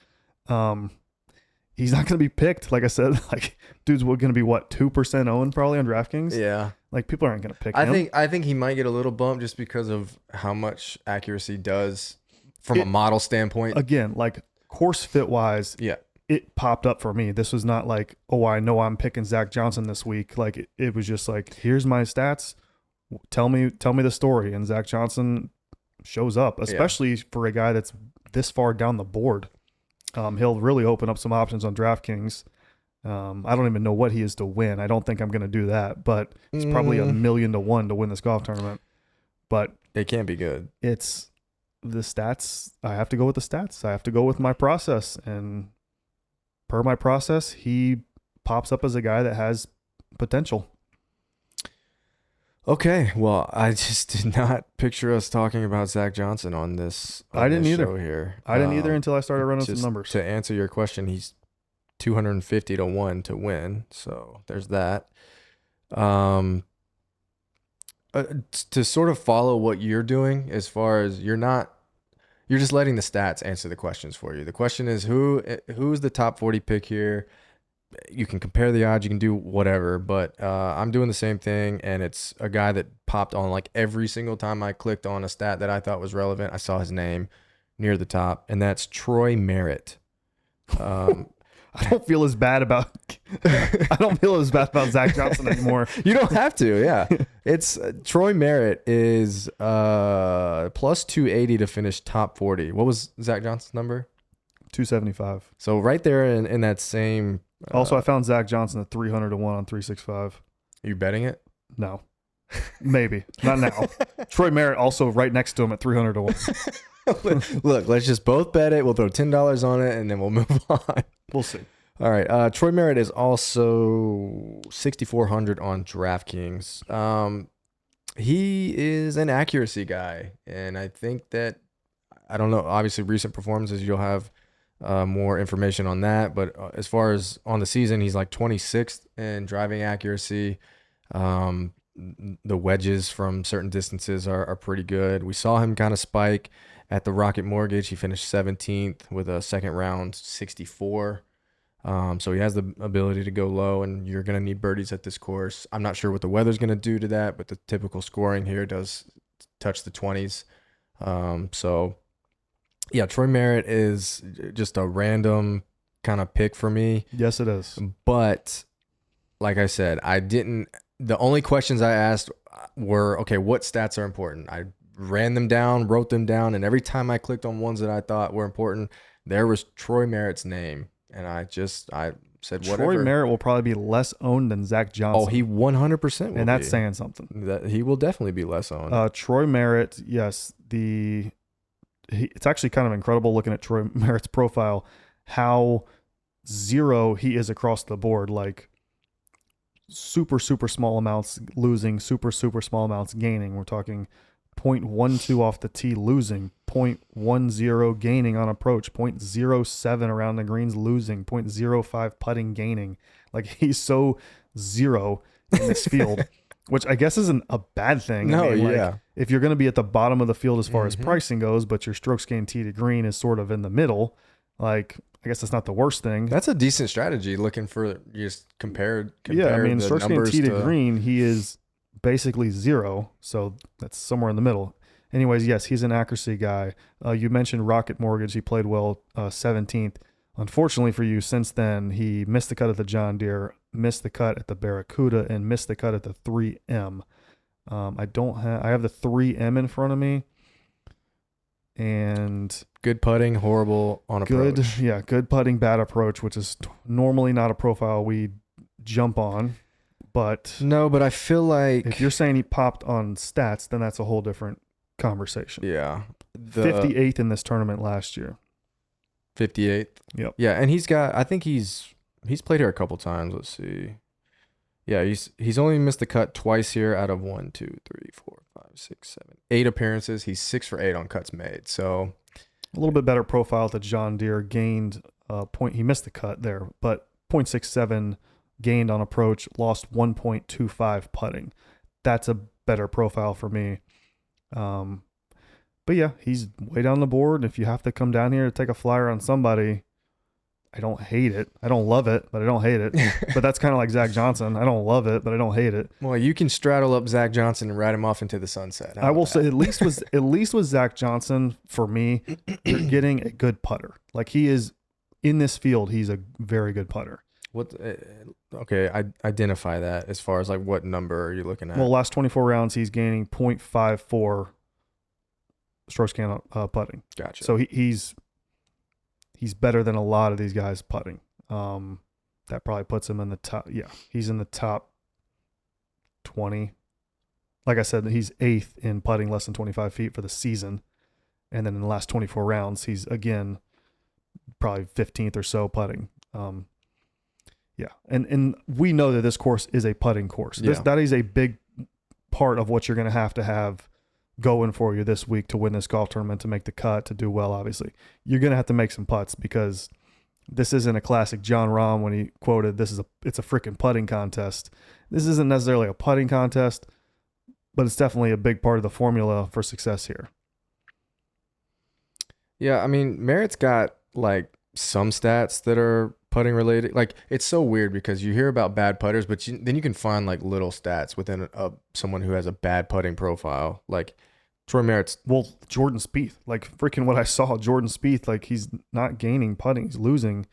He's not going to be picked. Like I said, like dude's going to be what, 2% owned probably on DraftKings. Yeah. Like people aren't going to pick him. I think he might get a little bump just because of how much accuracy does from a model standpoint. Again, like course fit wise, yeah, it popped up for me. This was not like, oh, I know I'm picking Zach Johnson this week. Like it was just like, here's my stats. Tell me the story. And Zach Johnson shows up, especially for a guy that's this far down the board. He'll really open up some options on DraftKings. I don't even know what he is to win. I don't think I'm going to do that, but it's probably $1 million to 1 to win this golf tournament. But it can't be good. It's the stats. I have to go with the stats. I have to go with my process. And per my process, he pops up as a guy that has potential. Okay, well, I just did not picture us talking about Zach Johnson on this. I didn't either. Show here. I didn't either until I started running some numbers. To answer your question, he's 250 to 1 to win. So there's that. To sort of follow what you're doing, as far as you're just letting the stats answer the questions for you. The question is who's the top 40 pick here? You can compare the odds, you can do whatever, but I'm doing the same thing, and it's a guy that popped on like every single time I clicked on a stat that I thought was relevant. I saw his name near the top, and that's Troy Merritt. I don't feel as bad about Zach Johnson anymore. You don't have to, yeah. It's Troy Merritt is plus 280 to finish top 40. What was Zach Johnson's number? 275. So right there in that same. Also, I found Zach Johnson at 300 to 1 on 365. Are you betting it? No. Maybe. Not now. Troy Merritt also right next to him at 300 to 1. Look, let's just both bet it. We'll throw $10 on it, and then we'll move on. We'll see. All right. Troy Merritt is also 6,400 on DraftKings. He is an accuracy guy, and I think that, I don't know, obviously recent performances, you'll have more information on that. But as far as on the season, he's like 26th in driving accuracy. The wedges from certain distances are pretty good. We saw him kind of spike at the Rocket Mortgage. He finished 17th with a second round 64. So he has the ability to go low, and you're going to need birdies at this course. I'm not sure what the weather's going to do to that, but the typical scoring here does touch the 20s. So yeah, Troy Merritt is just a random kind of pick for me. Yes, it is. But like I said, the only questions I asked were, okay, what stats are important? I ran them down, wrote them down, and every time I clicked on ones that I thought were important, there was Troy Merritt's name. And I said, whatever. Troy Merritt will probably be less owned than Zach Johnson. Oh, he 100% will and that's saying something. That he will definitely be less owned. Troy Merritt, yes. It's actually kind of incredible looking at Troy Merritt's profile, how zero he is across the board. Like super, super small amounts losing, super, super small amounts gaining. We're talking 0.12 off the tee losing, 0.10 gaining on approach, 0.07 around the greens losing, 0.05 putting gaining. Like he's so zero in this field, which I guess isn't a bad thing. No, I mean, yeah. Like, if you're going to be at the bottom of the field as far as pricing goes, but your strokes gained tee to green is sort of in the middle, like I guess that's not the worst thing. That's a decent strategy, looking for just compare yeah, I mean, the strokes gained numbers tee to green, he is basically zero, so that's somewhere in the middle. Anyways, yes, he's an accuracy guy. You mentioned Rocket Mortgage. He played well, 17th. Unfortunately for you, since then, he missed the cut at the John Deere, missed the cut at the Barracuda, and missed the cut at the 3M. I have the 3M in front of me. And good putting, horrible on approach. Good putting, bad approach, which is normally not a profile we jump on. But no, but I feel like if you're saying he popped on stats, then that's a whole different conversation. Yeah. 58th in this tournament last year. 58th. Yep. Yeah, and I think he's played here a couple times. Let's see. Yeah, he's only missed the cut twice here out of 1, 2, 3, 4, 5, 6, 7, 8 appearances. He's 6 for 8 on cuts made. So a little bit better profile to John Deere. Gained a point. He missed the cut there, but 0.67 gained on approach. Lost 1.25 putting. That's a better profile for me. But yeah, he's way down the board. If you have to come down here to take a flyer on somebody, I don't hate it. I don't love it, but I don't hate it. But that's kind of like Zach Johnson. I don't love it, but I don't hate it. Well, you can straddle up Zach Johnson and ride him off into the sunset. I will say at least with Zach Johnson, for me, you're getting a good putter. Like he is in this field, he's a very good putter. What? Okay, I identify that as far as like what number are you looking at? Well, last 24 rounds, he's gaining 0.54 strokes gained putting. Gotcha. So he's better than a lot of these guys putting. That probably puts him in the top. Yeah, he's in the top 20. Like I said, he's 8th in putting less than 25 feet for the season. And then in the last 24 rounds, he's again probably 15th or so putting. Yeah, and we know that this course is a putting course. That is a big part of what you're going to have going for you this week to win this golf tournament, to make the cut, to do well. Obviously, you're going to have to make some putts, because this isn't a classic John Rahm when he quoted, it's a freaking putting contest. This isn't necessarily a putting contest, but it's definitely a big part of the formula for success here. Yeah, I mean, Merritt's got like some stats that are putting related. Like, it's so weird because you hear about bad putters, but then you can find like little stats within someone who has a bad putting profile. Like Troy Merritt's. Well, Jordan Spieth, like freaking what I saw, Jordan Spieth, like he's not gaining putting, he's losing.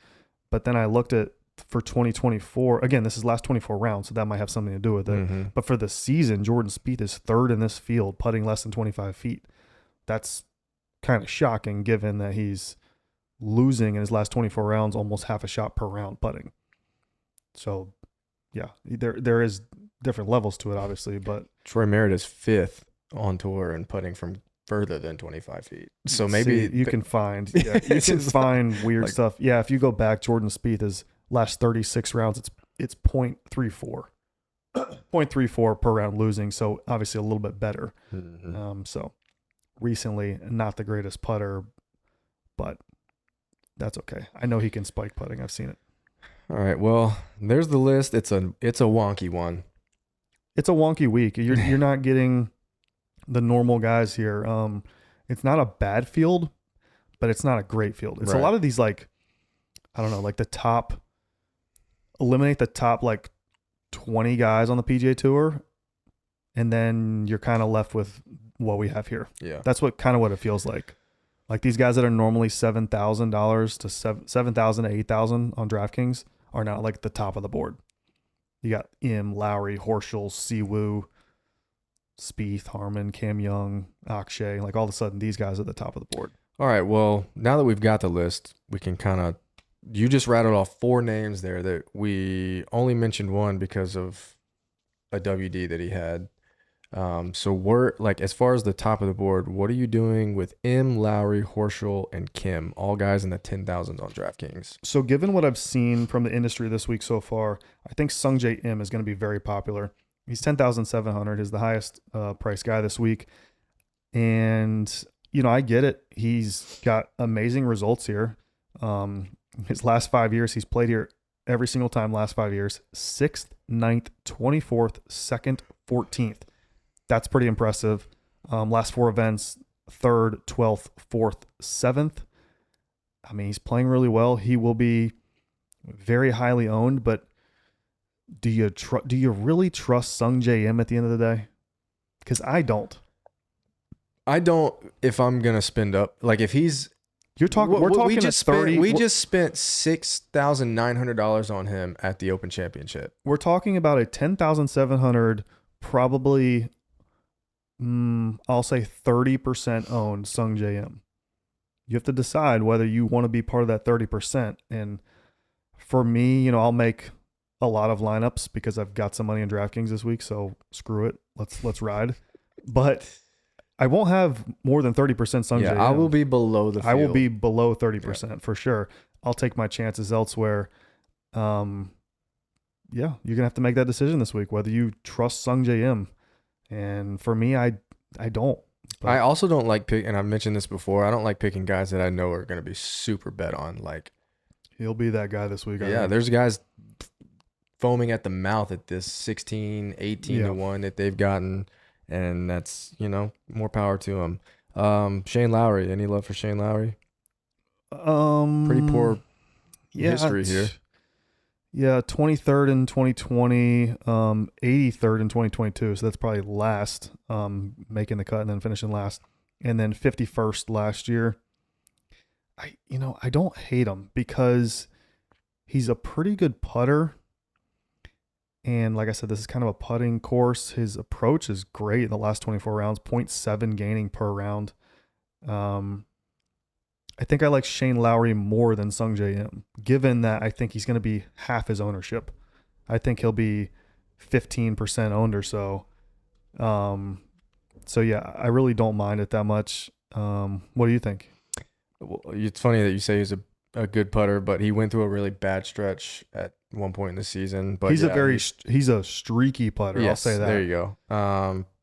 But then I looked at for 2024, again, this is last 24 rounds, so that might have something to do with it. Mm-hmm. But for the season, Jordan Spieth is 3rd in this field, putting less than 25 feet. That's kind of shocking given that he's losing in his last 24 rounds almost half a shot per round putting. So yeah, there is different levels to it, obviously, but Troy Merritt is 5th on tour and putting from further than 25 feet. So maybe you can find weird stuff. Yeah, if you go back, Jordan Spieth is last 36 rounds, it's 0.34. 0.34 per round losing, so obviously a little bit better. Mm-hmm. So recently, not the greatest putter, but that's okay. I know he can spike putting. I've seen it. All right. Well, there's the list. It's a wonky one. It's a wonky week. You're not getting the normal guys here. It's not a bad field, but it's not a great field. It's right. A lot of these, like, I don't know, like eliminate the top like 20 guys on the PGA Tour, and then you're kind of left with what we have here. Yeah. That's what it feels like. Like these guys that are normally $7,000 to $7,000 to $8,000 on DraftKings are now like the top of the board. You got Im, Lowry, Horschel, Siwoo, Spieth, Harmon, Cam Young, Akshay. Like all of a sudden, these guys are at the top of the board. All right. Well, now that we've got the list, we can you just rattled off 4 names there that we only mentioned one because of a WD that he had. So we're like, as far as the top of the board, what are you doing with Im, Lowry, Horschel, and Kim, all guys in the 10,000s on DraftKings? So given what I've seen from the industry this week so far, I think Sungjae Im is going to be very popular. He's 10,700 is the highest price guy this week. And, I get it. He's got amazing results here. His last 5 years, he's played here every single time last 5 years, 6th, 9th, 24th, 2nd, 14th. That's pretty impressive. Last 4 events, 3rd, 12th, 4th, 7th. I mean, he's playing really well. He will be very highly owned, but do you really trust Sungjae Im at the end of the day? Because I don't. I don't. If I'm gonna spend up, like if he's, we're talking we just spent $6,900 on him at the Open Championship. We're talking about a 10,700, probably. I'll say 30% owned Sungjae Im. You have to decide whether you want to be part of that 30%. And for me, I'll make a lot of lineups because I've got some money in DraftKings this week. So screw it. Let's ride. But I won't have more than 30% Sungjae Im. I will be below the field. I will be below 30% for sure. I'll take my chances elsewhere. yeah, you're gonna have to make that decision this week whether you trust Sung J M. And for me, I don't. But I also don't like pick, and I've mentioned this before. I don't like picking guys that I know are going to be super bet on. Like, he'll be that guy this week. I yeah, think. there's guys foaming at the mouth at this 16, 18 to 1 that they've gotten, and that's, more power to them. Shane Lowry, any love for Shane Lowry? Pretty poor history here. Yeah, 23rd in 2020, 83rd in 2022. So that's probably last, making the cut and then finishing last, and then 51st last year. I don't hate him because he's a pretty good putter. And like I said, this is kind of a putting course. His approach is great in the last 24 rounds, 0.7 gaining per round. I think I like Shane Lowry more than Sung J M, given that I think he's going to be half his ownership. I think he'll be 15% owned or so. So yeah, I really don't mind it that much. What do you think? Well, it's funny that you say he's a good putter, but he went through a really bad stretch at one point in the season. But he's he's a streaky putter. Yes, I'll say that. There you go.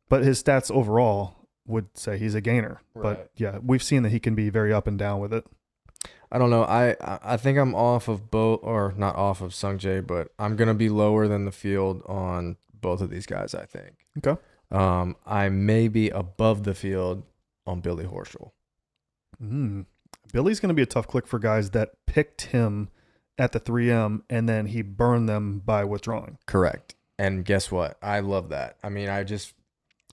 But his stats overall would say he's a gainer. Right. But yeah, we've seen that he can be very up and down with it. I don't know. I think I'm off of both, or not off of Sung Jae, but I'm gonna be lower than the field on both of these guys. I think. Okay. I may be above the field on Billy Horschel. Billy's going to be a tough click for guys that picked him at the 3M and then he burned them by withdrawing. Correct. And guess what? I love that. I mean,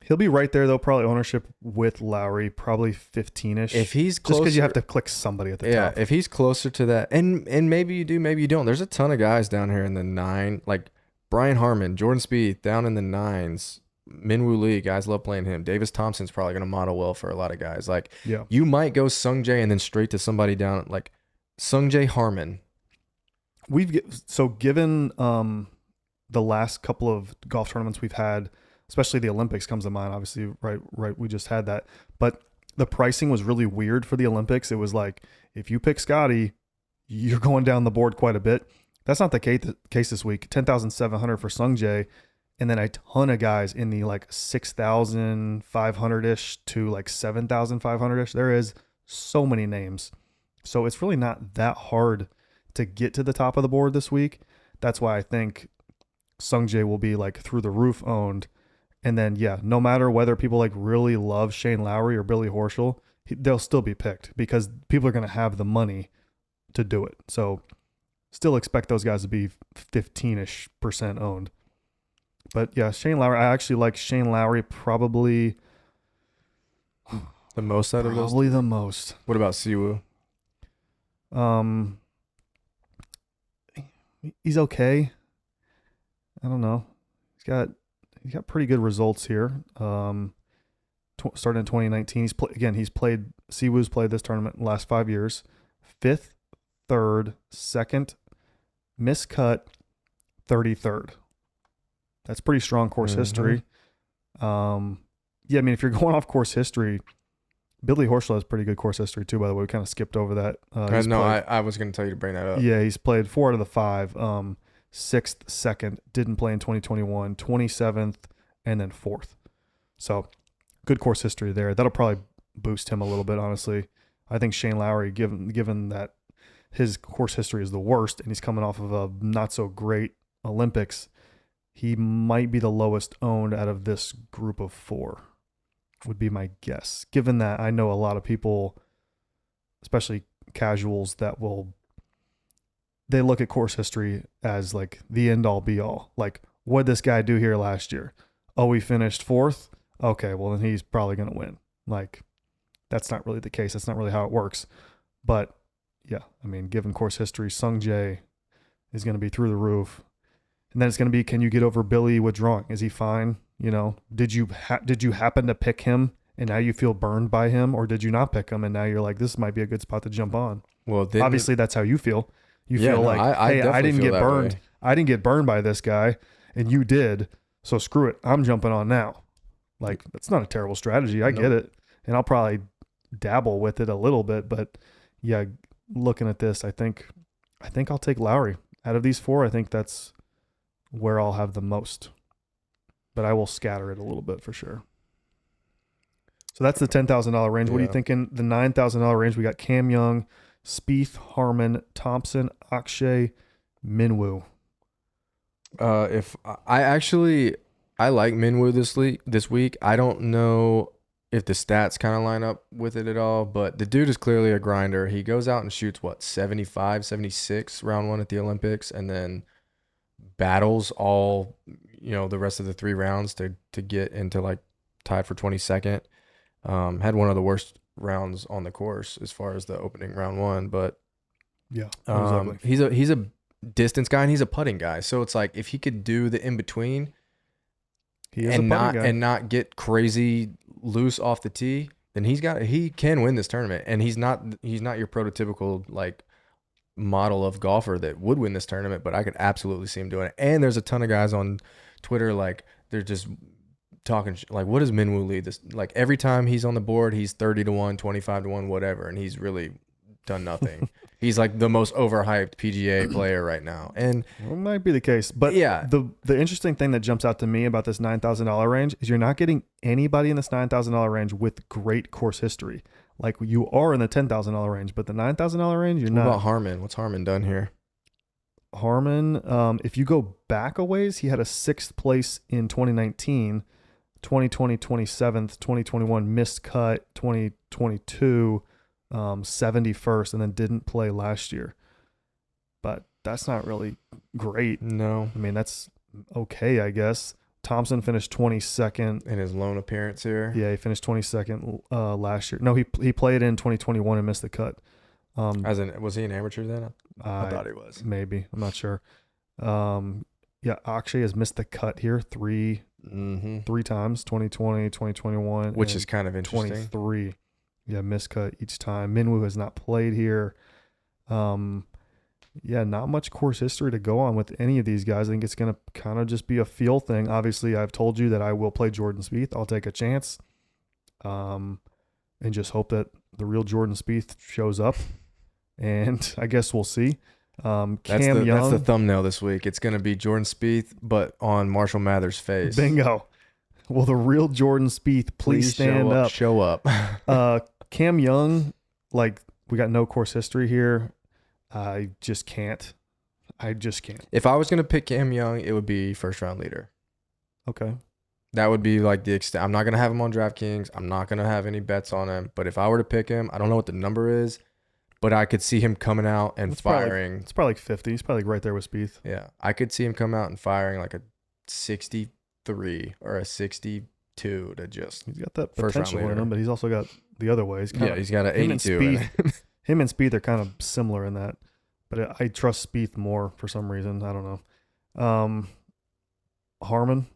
he'll be right there though, probably ownership with Lowry, probably 15-ish. If he's closer, just because you have to click somebody at the top. Yeah, if he's closer to that, and maybe you do, maybe you don't. There's a ton of guys down here in the 9, like Brian Harmon, Jordan Spieth down in the 9s. Minwoo Lee, guys love playing him. Davis Thompson's probably going to model well for a lot of guys. Like, yeah, you might go Sung Jae and then straight to somebody down like Sung Jae Harmon. Given the last couple of golf tournaments we've had, especially the Olympics comes to mind. Obviously, right. We just had that, but the pricing was really weird for the Olympics. It was like if you pick Scotty, you're going down the board quite a bit. That's not the case this week. 10,700 for Sung Jae. And then a ton of guys in the like 6,500-ish to like 7,500-ish. There is so many names. So it's really not that hard to get to the top of the board this week. That's why I think Sung Jae will be like through the roof owned. And then, yeah, no matter whether people like really love Shane Lowry or Billy Horschel, they'll still be picked because people are going to have the money to do it. So still expect those guys to be 15-ish% owned. But yeah, Shane Lowry, I actually like Shane Lowry probably the most out of those. Probably the most. What about Siwoo? He's okay. I don't know. He's got pretty good results here. Starting in 2019, Siwoo's played this tournament in the last 5 years. 5th, 3rd, 2nd, miscut, 33rd. That's pretty strong course history. Yeah, I mean, if you're going off course history, Billy Horschel has pretty good course history too, by the way. We kind of skipped over that. I was going to tell you to bring that up. Yeah, he's played 4 out of the 5. 6th, 2nd, didn't play in 2021, 27th, and then 4th. So good course history there. That'll probably boost him a little bit, honestly. I think Shane Lowry, given that his course history is the worst and he's coming off of a not so great Olympics, he might be the lowest owned out of this group of 4, would be my guess. Given that I know a lot of people, especially casuals, they look at course history as like the end all be all. Like, what did this guy do here last year? Oh, he finished 4th? Okay, well then he's probably going to win. Like, that's not really the case. That's not really how it works. But yeah, I mean, given course history, Sung Jae is going to be through the roof. And then it's going to be, can you get over Billy withdrawing? Is he fine? Did you happen to pick him and now you feel burned by him, or did you not pick him and now you're like, this might be a good spot to jump on? Well, obviously that's how you feel. You feel like, hey, I didn't get burned. I didn't get burned by this guy, and you did. So screw it. I'm jumping on now. Like, that's not a terrible strategy. I get it, and I'll probably dabble with it a little bit. But yeah, looking at this, I think I'll take Lowry out of these 4. I think that's where I'll have the most, but I will scatter it a little bit for sure. So that's the $10,000 range. What are you Yeah. thinking? The $9,000 range, we got Cam Young, Spieth, Harmon, Thompson, Akshay, Minwoo. If I like Minwoo this week. I don't know if the stats kind of line up with it at all, but the dude is clearly a grinder. He goes out and shoots 75, 76 round one at the Olympics, and then battles all, the rest of the 3 rounds to get into like tied for 22nd. Had one of the worst rounds on the course as far as the opening round one, but Yeah, that was ugly. he's a distance guy and he's a putting guy. So it's like if he could do the in between He is a putting guy. and not get crazy loose off the tee, then he can win this tournament. And he's not your prototypical like model of golfer that would win this tournament, but I could absolutely see him doing it. And there's a ton of guys on Twitter like they're just talking like, what does Minwoo lead this? Like every time he's on the board, he's 30-1, 25-1, whatever, and he's really done nothing. He's like the most overhyped PGA player right now, and Well, it might be the case, but yeah, the interesting thing that jumps out to me about this $9,000 range is you're not getting anybody in this $9,000 range with great course history. Like you are in the $10,000 range, but the $9,000 range, you're what not. about Harmon? What's Harmon done here? Harmon, if you go back a ways, he had a 6th place in 2019, 2020, 27th, 2021 missed cut, 2022, 71st, and then didn't play last year. But that's not really great. No, I mean, that's okay, I guess. Thompson finished 22nd. in his lone appearance here. Yeah, he finished 22nd last year. No, he played in 2021 and missed the cut. Was he an amateur then? I thought he was. Maybe. I'm not sure. Yeah, Akshay has missed the cut here three times, 2020, 2021. Which and is kind of interesting. 23. Yeah, missed cut each time. Minwoo has not played here. Yeah, not much course history to go on with any of these guys. I think it's going to kind of just be a feel thing. Obviously, I've told you that I will play Jordan Spieth. I'll take a chance. And just hope that the real Jordan Spieth shows up. And I guess we'll see. Cam Young. That's the thumbnail this week. It's going to be Jordan Spieth, but on Marshall Mathers' face. Bingo. Will the real Jordan Spieth please stand up? Show up. Cam Young, like, we got no course history here. I just can't. If I was going to pick Cam Young, it would be first round leader. Okay. That would be like the extent. I'm not going to have him on DraftKings. I'm not going to have any bets on him. But if I were to pick him, I don't know what the number is, but I could see him coming out and firing. It's probably like 50. He's probably like right there with Spieth. Yeah. I could see him come out and firing like a 63 or a 62 to just. He's got that First round potential in leader. him, but he's also got the other way. He's He's got an 82. him and Spieth are kind of similar in that, but I trust Spieth more for some reason. I don't know. Harmon,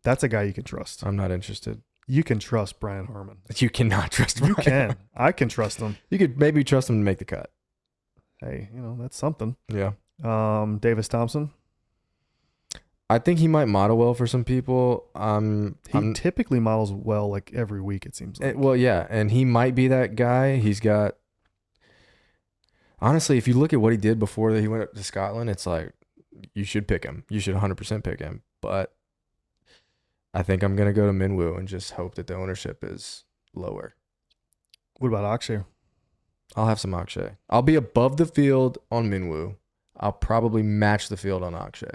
that's a guy you can trust. I'm not interested. You can trust Brian Harmon. You cannot trust You Brian. can. I can trust him. You could maybe trust him to make the cut. Hey, that's something. Yeah. Davis Thompson. I think he might model well for some people. He typically models well like every week, it seems like. Well, yeah, and he might be that guy. He's got. Honestly, if you look at what he did before that he went up to Scotland, it's like you should pick him. You should 100% pick him. But I think I'm gonna go to Minwoo and just hope that the ownership is lower. What about Akshay? I'll have some Akshay. I'll be above the field on Minwoo. I'll probably match the field on Akshay.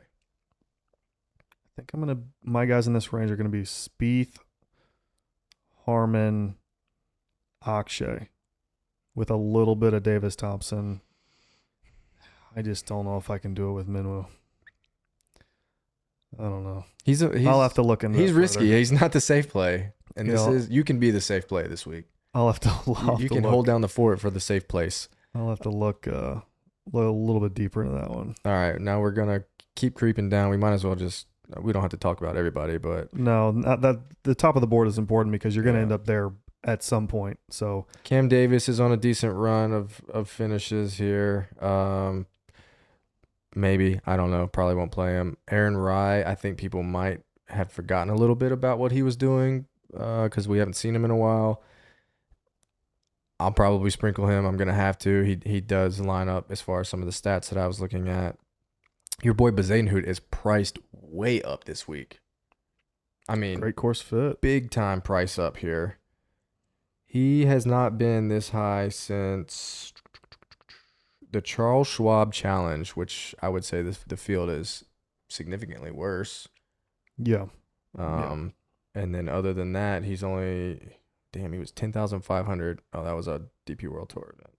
I think my guys in this range are gonna be Spieth, Harmon, Akshay, with a little bit of Davis Thompson. I just don't know if I can do it with Minwoo. I don't know. I'll have to look into. He's risky. He's not the safe play, and you can be the safe play this week. I'll have to. You can hold down the fort for the safe place. I'll have to look a little bit deeper into that one. All right, now we're gonna keep creeping down. We might as well just. We don't have to talk about everybody, but no, not that the top of the board is important because you're going to end up there at some point. So Cam Davis is on a decent run of finishes here. Maybe, I don't know. Probably won't play him. Aaron Rye, I think people might have forgotten a little bit about what he was doing because we haven't seen him in a while. I'll probably sprinkle him. I'm gonna have to. He does line up as far as some of the stats that I was looking at. Your boy Bezuidenhout is priced way up this week. I mean, Great course fit. big time price up here. He has not been this high since the Charles Schwab Challenge, which I would say the field is significantly worse. Yeah. And then other than that, he's only, he was 10,500. Oh, that was a DP World Tour event.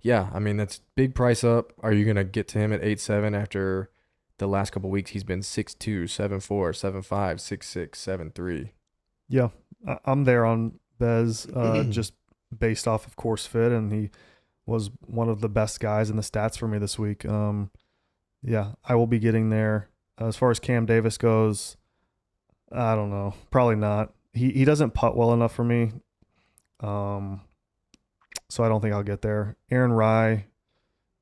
Yeah, I mean, that's big price up. Are you going to get to him at 8.7 after the last couple of weeks? He's been 6.2, 7.4, 7.5, 6.6, 7.3. Yeah. I'm there on Bez, just based off of course fit, and he was one of the best guys in the stats for me this week. Yeah, I will be getting there. As far as Cam Davis goes, I don't know. Probably not. He doesn't putt well enough for me. So I don't think I'll get there. Aaron Rye,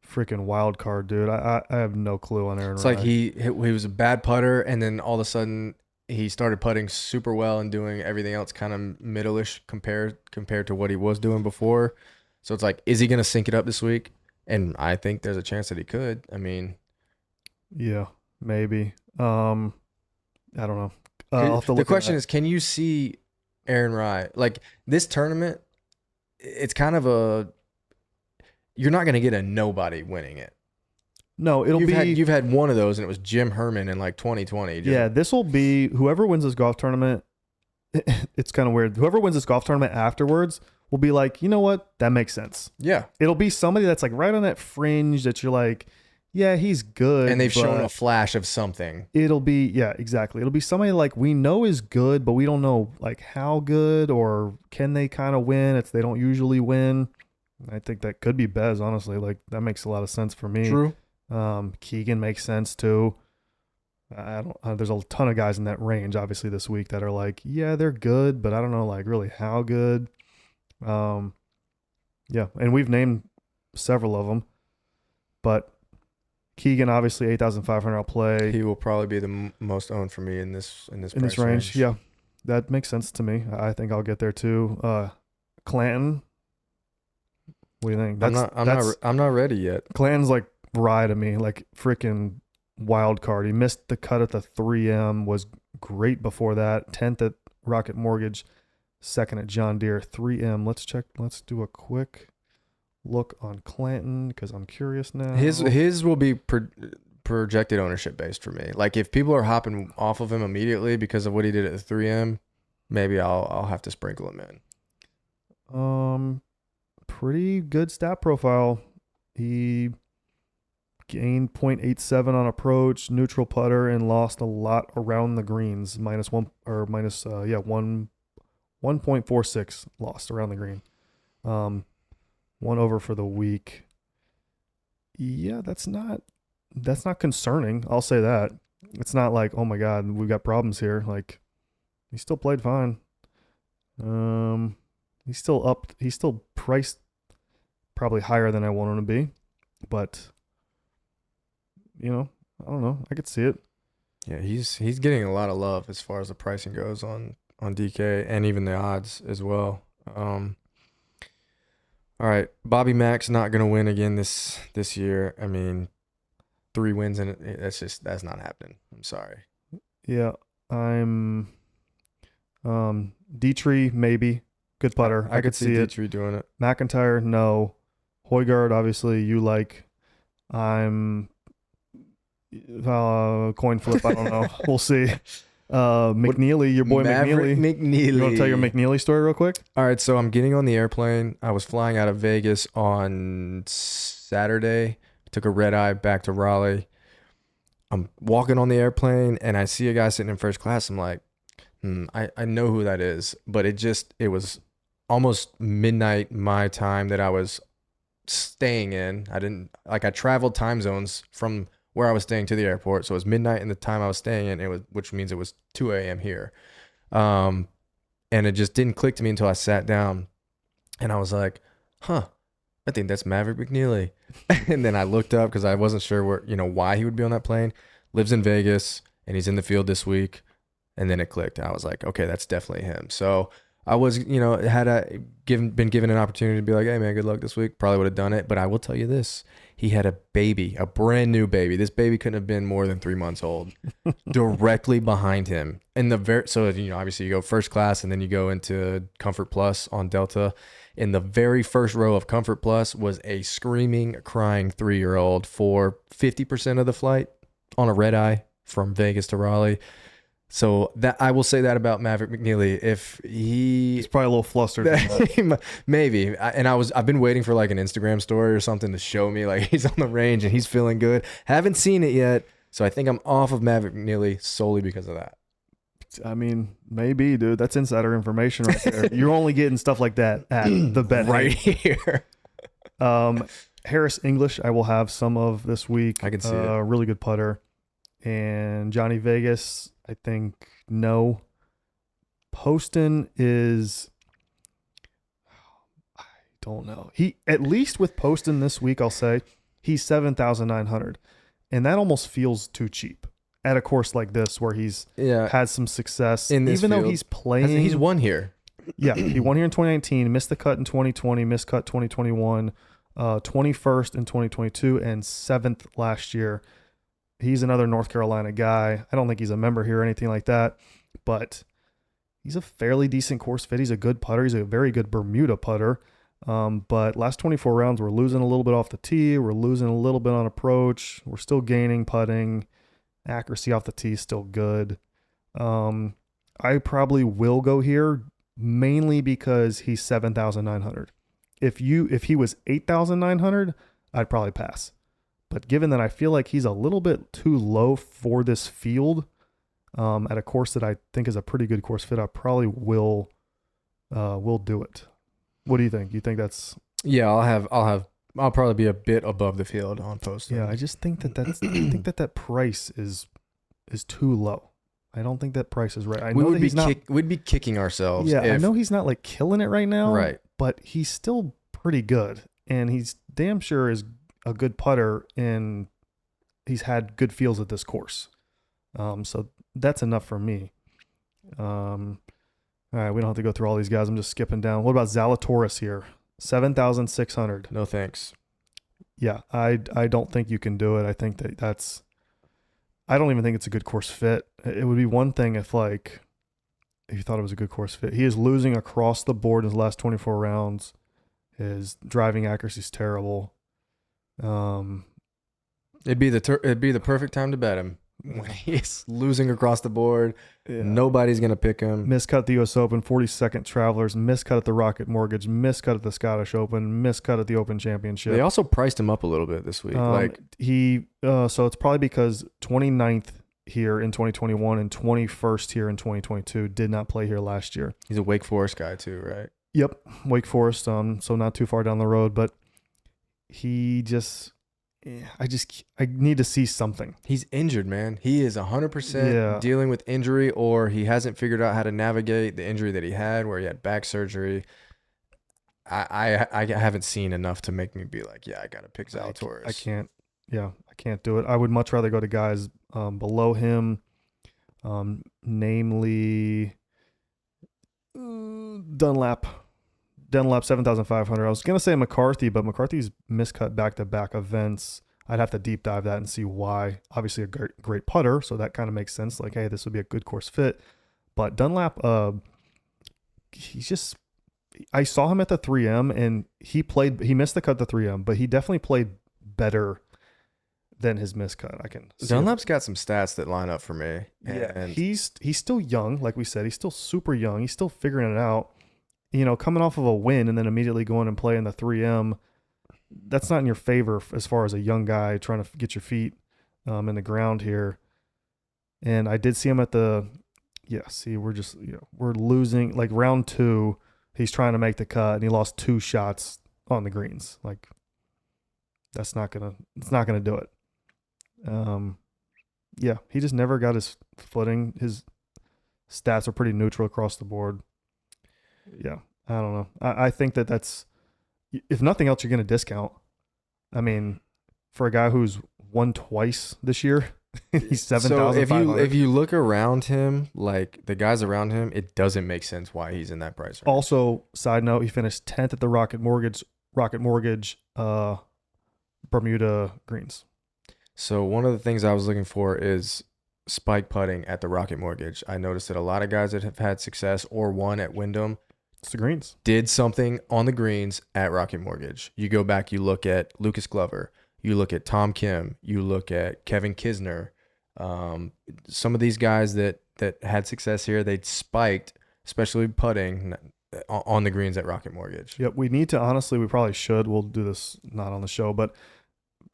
freaking wild card, dude. I have no clue on Aaron Rye. It's like he was a bad putter, and then all of a sudden he started putting super well and doing everything else kind of middle-ish compared to what he was doing before. So it's like, is he going to sync it up this week? And I think there's a chance that he could. I mean, yeah, maybe. I don't know. I'll have to the look question is, can you see Aaron Rye? Like, this tournament, it's kind of you're not going to get a nobody winning it. No, you've had one of those, and it was Jim Herman in like 2020. Yeah, this will be whoever wins this golf tournament. It's kind of weird. Whoever wins this golf tournament afterwards will be like, you know what? That makes sense. Yeah. It'll be somebody that's like right on that fringe that you're like, yeah, he's good. And they've shown a flash of something. It'll be, yeah, exactly. It'll be somebody like we know is good, but we don't know like how good or can they kind of win if they don't usually win. I think that could be Bez, honestly. Like, that makes a lot of sense for me. True. Keegan makes sense too. There's a ton of guys in that range, obviously, this week that are like, yeah, they're good, but I don't know like really how good. Yeah, and we've named several of them, but Keegan, obviously, 8,500 I'll play. He will probably be the most owned for me in this price range. Yeah, that makes sense to me. I think I'll get there too. Clanton, what do you think? I'm not ready yet. Clanton's like Rye to me, like freaking wild card. He missed the cut at the 3M, was great before that. 10th at Rocket Mortgage, 2nd at John Deere, 3M. Let's do a quick look on Clanton because I'm curious now. His will be projected ownership based for me. Like, if people are hopping off of him immediately because of what he did at the 3M, maybe I'll have to sprinkle him in. Pretty good stat profile. He gained 0.87 on approach, neutral putter, and lost a lot around the greens. Minus 1.46 lost around the green. 1 over for the week. Yeah, that's not concerning. I'll say that. It's not like, oh my God, we've got problems here. Like, he still played fine. He's still priced probably higher than I want him to be, but I don't know. I could see it. Yeah, he's getting a lot of love as far as the pricing goes on DK and even the odds as well. All right, Bobby Mack's not going to win again this year. I mean, 3 wins and that's not happening. I'm sorry. Yeah, I'm Dietrich maybe. Good putter. I could see Dietrich doing it. McIntyre, no. Hoygaard, obviously, you like. I'm coin flip. I don't know. We'll see. McNeely, your boy McNeely. You want to tell your McNeely story real quick? All right, so I'm getting on the airplane. I was flying out of Vegas on Saturday. Took a red eye back to Raleigh. I'm walking on the airplane, and I see a guy sitting in first class. I'm like, I know who that is. But it was almost midnight my time that I was staying in. I traveled time zones from where I was staying to the airport. So it was midnight in the time I was staying in, which means it was 2 a.m. here. And it just didn't click to me until I sat down and I was like, I think that's Maverick McNeely. And then I looked up because I wasn't sure why he would be on that plane. Lives in Vegas and he's in the field this week. And then it clicked. I was like, okay, that's definitely him. So I was, had I been given an opportunity to be like, hey man, good luck this week, probably would have done it. But I will tell you this, He had a baby, a brand new baby. This baby couldn't have been more than 3 months old, directly behind him. And so obviously you go first class and then you go into Comfort Plus on Delta. In the very first row of Comfort Plus was a screaming, crying 3-year-old for 50% of the flight on a red eye from Vegas to Raleigh. So that I will say that about Maverick McNeely. If he's probably a little flustered. Maybe. I've been waiting for like an Instagram story or something to show me like he's on the range and he's feeling good. Haven't seen it yet. So I think I'm off of Maverick McNeely solely because of that. I mean, maybe, dude. That's insider information right there. You're only getting stuff like that at the bet right here. Harris English, I will have some of this week. I can see it. Really good putter. And Johnny Vegas, I think no. Poston is, I don't know. He, at least with Poston this week, I'll say he's 7,900, and that almost feels too cheap at a course like this where he's had some success. In this even field, though he's playing, he's won here. Yeah, he won here in 2019, missed the cut in 2020, missed cut 2021, 21st in 2022, and 7th last year. He's another North Carolina guy. I don't think he's a member here or anything like that, but he's a fairly decent course fit. He's a good putter. He's a very good Bermuda putter. But last 24 rounds, we're losing a little bit off the tee. We're losing a little bit on approach. We're still gaining putting. Accuracy off the tee is still good. I probably will go here mainly because he's 7,900. If he was 8,900, I'd probably pass. But given that I feel like he's a little bit too low for this field, at a course that I think is a pretty good course fit, I probably will do it. What do you think? You think that's? Yeah, I'll probably be a bit above the field on post. Yeah, I just think that price is too low. I don't think that price is right. I know we'd be kicking ourselves. Yeah, I know he's not like killing it right now. Right. But he's still pretty good, and he's damn sure is a good putter, and he's had good feels at this course. So that's enough for me. All right, we don't have to go through all these guys. I'm just skipping down. What about Zalatoris here? 7,600. No thanks. Yeah, I don't think you can do it. I think that's. I don't even think it's a good course fit. It would be one thing if you thought it was a good course fit. He is losing across the board in his last 24 rounds. His driving accuracy is terrible. It'd be the perfect time to bet him when he's losing across the board. Yeah. Nobody's gonna pick him. Miscut at the U.S. Open, 42nd Travelers, miscut at the Rocket Mortgage, miscut at the Scottish Open, miscut at the Open Championship. They also priced him up a little bit this week. So it's probably because 29th here in 2021 and 21st here in 2022 did not play here last year. He's a Wake Forest guy too, right? Yep, Wake Forest. So not too far down the road, but he just. I need to see something. He's injured, man. He is 100% dealing with injury, or he hasn't figured out how to navigate the injury that he had where he had back surgery. I haven't seen enough to make me be like, yeah, I got to pick Zalatoris. I can't do it. I would much rather go to guys below him, namely Dunlap. 7,500. I was going to say McCarthy, but McCarthy's miscut back-to-back events. I'd have to deep dive that and see why. Obviously a great putter, so that kind of makes sense. Like, hey, this would be a good course fit. But Dunlap, I saw him at the 3M, and he missed the cut at the 3M, but he definitely played better than his miscut. Dunlap's got some stats that line up for me. Yeah, and he's still young, like we said. He's still super young. He's still figuring it out. Coming off of a win and then immediately going and playing the 3M, that's not in your favor as far as a young guy trying to get your feet in the ground here. And I did see him at we're losing, like round 2, he's trying to make the cut and he lost 2 shots on the greens. Like, it's not gonna do it. He just never got his footing. His stats are pretty neutral across the board. Yeah, I don't know. I think that's, if nothing else, you're going to discount. I mean, for a guy who's won twice this year, he's 7,500. So if you look around him, like the guys around him, it doesn't make sense why he's in that price range. Also, side note, he finished 10th at the Rocket Mortgage Bermuda greens. So one of the things I was looking for is spike putting at the Rocket Mortgage. I noticed that a lot of guys that have had success or won at Wyndham It's the greens. did something on the greens at Rocket Mortgage. You go back, you look at Lucas Glover, you look at Tom Kim, you look at Kevin Kisner. Some of these guys that had success here, they spiked, especially putting on the greens at Rocket Mortgage. Yep. We need to, honestly, we probably should. We'll do this not on the show, but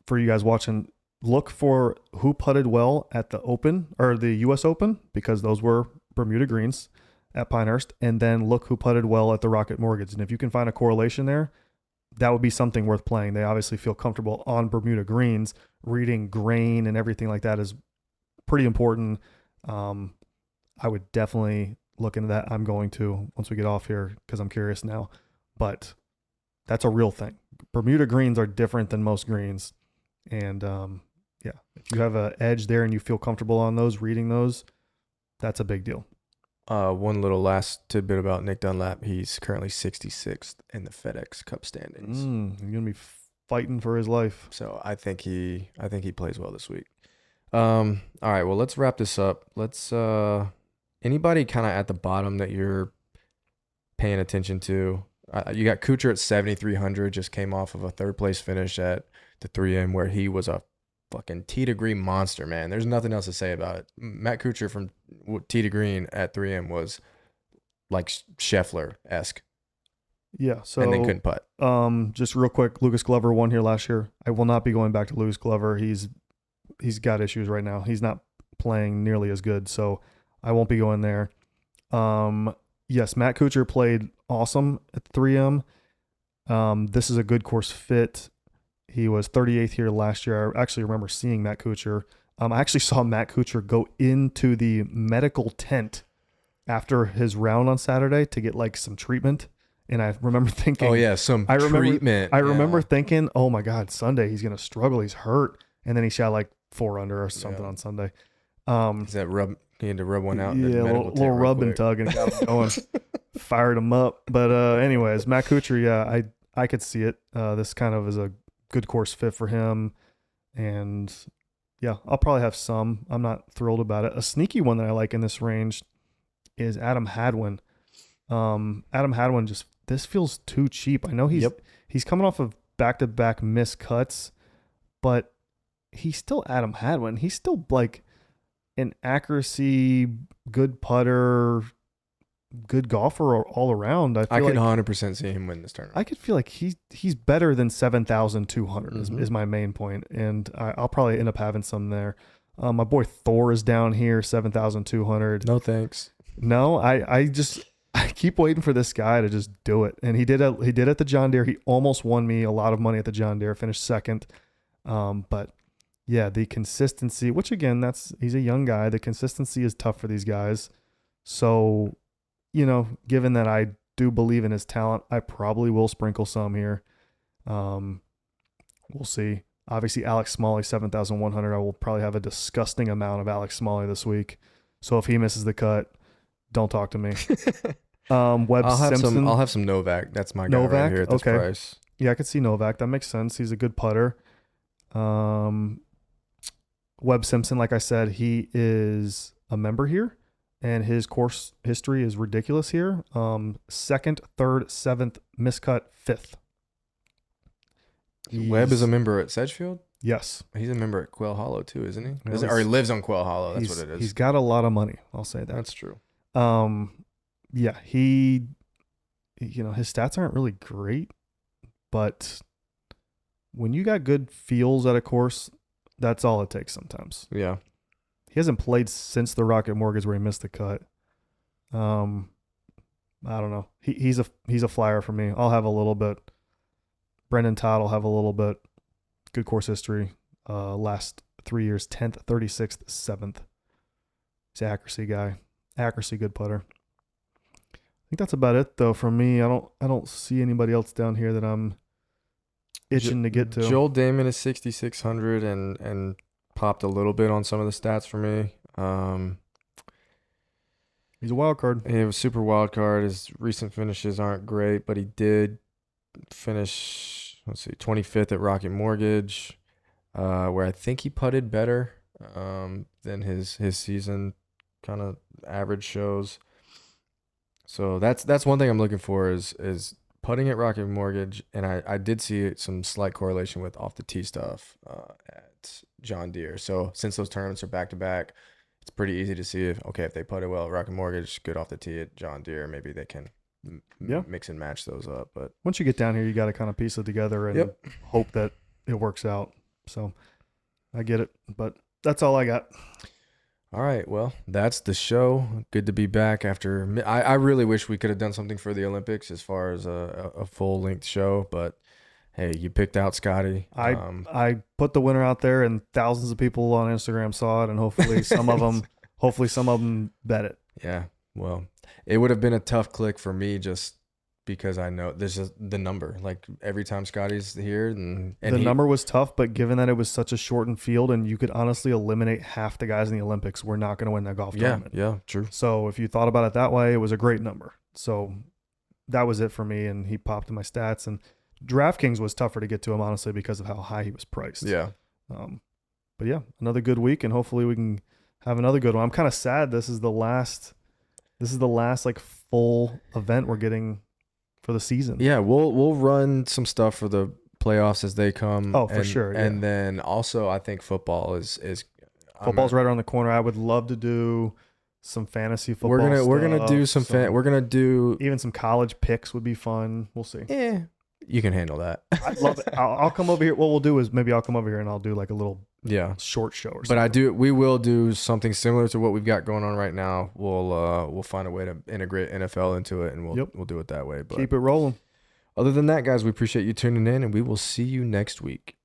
for you guys watching, look for who putted well at the Open or the US Open, because those were Bermuda greens at Pinehurst, and then look who putted well at the Rocket Mortgage. And if you can find a correlation there, that would be something worth playing. They obviously feel comfortable on Bermuda greens. Reading grain and everything like that is pretty important. I would definitely look into that. I'm going to once we get off here because I'm curious now. But that's a real thing. Bermuda greens are different than most greens. And yeah, if you have an edge there and you feel comfortable on those, reading those, that's a big deal. One little last tidbit about Nick Dunlap. He's currently 66th in the FedEx Cup standings. He's gonna be fighting for his life. So I think he plays well this week. All right, well, let's wrap this up. Let's anybody kind of at the bottom that you're paying attention to. You got Kuchar at 7,300, just came off of a third place finish at the 3M where he was a fucking tee to green monster, man. There's nothing else to say about it. Matt Kuchar from tee to green at 3M was like Scheffler-esque. Yeah, so and then couldn't putt. Just real quick, Lucas Glover won here last year. I will not be going back to Lucas Glover. He's got issues right now. He's not playing nearly as good, so I won't be going there. Yes, Matt Kuchar played awesome at 3M. This is a good course fit. He was 38th here last year. I actually remember seeing Matt Kuchar. I actually saw Matt Kuchar go into the medical tent after his round on Saturday to get like some treatment. And I remember thinking, oh yeah, treatment. I remember thinking, oh my God, Sunday he's gonna struggle. He's hurt, and then he shot like 4 under or something on Sunday. Is that rub? He had to rub one out. Yeah, a little rub and tug, and got him going, fired him up. But anyways, Matt Kuchar, yeah, I could see it. This kind of is a good course fit for him, and yeah, I'll probably have some. I'm not thrilled about it. A sneaky one that I like in this range is Adam Hadwin. Adam Hadwin this feels too cheap. I know he's coming off of back-to-back missed cuts, but he's still Adam Hadwin. He's still like an accuracy, good putter, good golfer all around. I could 100% see him win this tournament. I could feel like he's better than 7,200 is my main point, and I'll probably end up having some there. My boy Thor is down here, 7,200. No thanks. No, I keep waiting for this guy to just do it, and he did at the John Deere. He almost won me a lot of money at the John Deere, finished second. But yeah, the consistency, which again, he's a young guy. The consistency is tough for these guys. So, given that I do believe in his talent, I probably will sprinkle some here. We'll see. Obviously, Alex Smalley, 7,100. I will probably have a disgusting amount of Alex Smalley this week. So if he misses the cut, don't talk to me. Simpson. I'll have some Novak. That's my guy right here at this price. Yeah, I could see Novak. That makes sense. He's a good putter. Webb Simpson, like I said, he is a member here, and his course history is ridiculous here. 2nd, 3rd, 7th, miscut, 5th. Webb is a member at Sedgefield? Yes. He's a member at Quail Hollow too, isn't he? Or he lives on Quail Hollow. That's what it is. He's got a lot of money. I'll say that. That's true. Yeah, his stats aren't really great, but when you got good feels at a course, that's all it takes sometimes. Yeah. He hasn't played since the Rocket Mortgage where he missed the cut. I don't know. He's a flyer for me. I'll have a little bit. Brendan Todd will have a little bit. Good course history. Last 3 years, 10th, 36th, 7th. He's an accuracy guy. Accuracy, good putter. I think that's about it though from me. I don't see anybody else down here that I'm itching to get to. Joel Damon is 6,600 and popped a little bit on some of the stats for me. He's a wild card. He was super wild card. His recent finishes aren't great, but he did finish. let's see, 25th at Rocket Mortgage, where I think he putted better than his season kind of average shows. So that's one thing I'm looking for is putting at Rocket Mortgage, and I did see some slight correlation with off the tee stuff at John Deere. So since those tournaments are back to back, it's pretty easy to see if they putted well at Rocket Mortgage, good off the tee at John Deere, maybe they can mix and match those up. But once you get down here, you got to kind of piece it together and hope that it works out. So I get it, but that's all I got. All right, well, that's the show. Good to be back after. I really wish we could have done something for the Olympics as far as a full length show, but hey, you picked out Scotty. I put the winner out there, and thousands of people on Instagram saw it, and hopefully some of them bet it. Yeah, well, it would have been a tough click for me just because I know there's just the number. Like every time Scotty's here, and the number was tough, but given that it was such a shortened field and you could honestly eliminate half the guys in the Olympics, we're not going to win that golf tournament. Yeah, true. So if you thought about it that way, it was a great number. So that was it for me, and he popped in my stats. And DraftKings was tougher to get to him, honestly, because of how high he was priced. Yeah. But yeah, another good week, and hopefully we can have another good one. I'm kind of sad this is the last like full event we're getting for the season. Yeah, we'll run some stuff for the playoffs as they come. Oh, for sure. Yeah. And then also I think football is football's right around the corner. I would love to do some fantasy football. We're gonna do some we're gonna do even some college picks would be fun. We'll see. Yeah, you can handle that. I'd love it. I'll come over here. What we'll do is maybe I'll come over here and I'll do like a little short show or something. But we will do something similar to what we've got going on right now. We'll find a way to integrate NFL into it, and we'll do it that way. But keep it rolling. Other than that, guys, we appreciate you tuning in, and we will see you next week.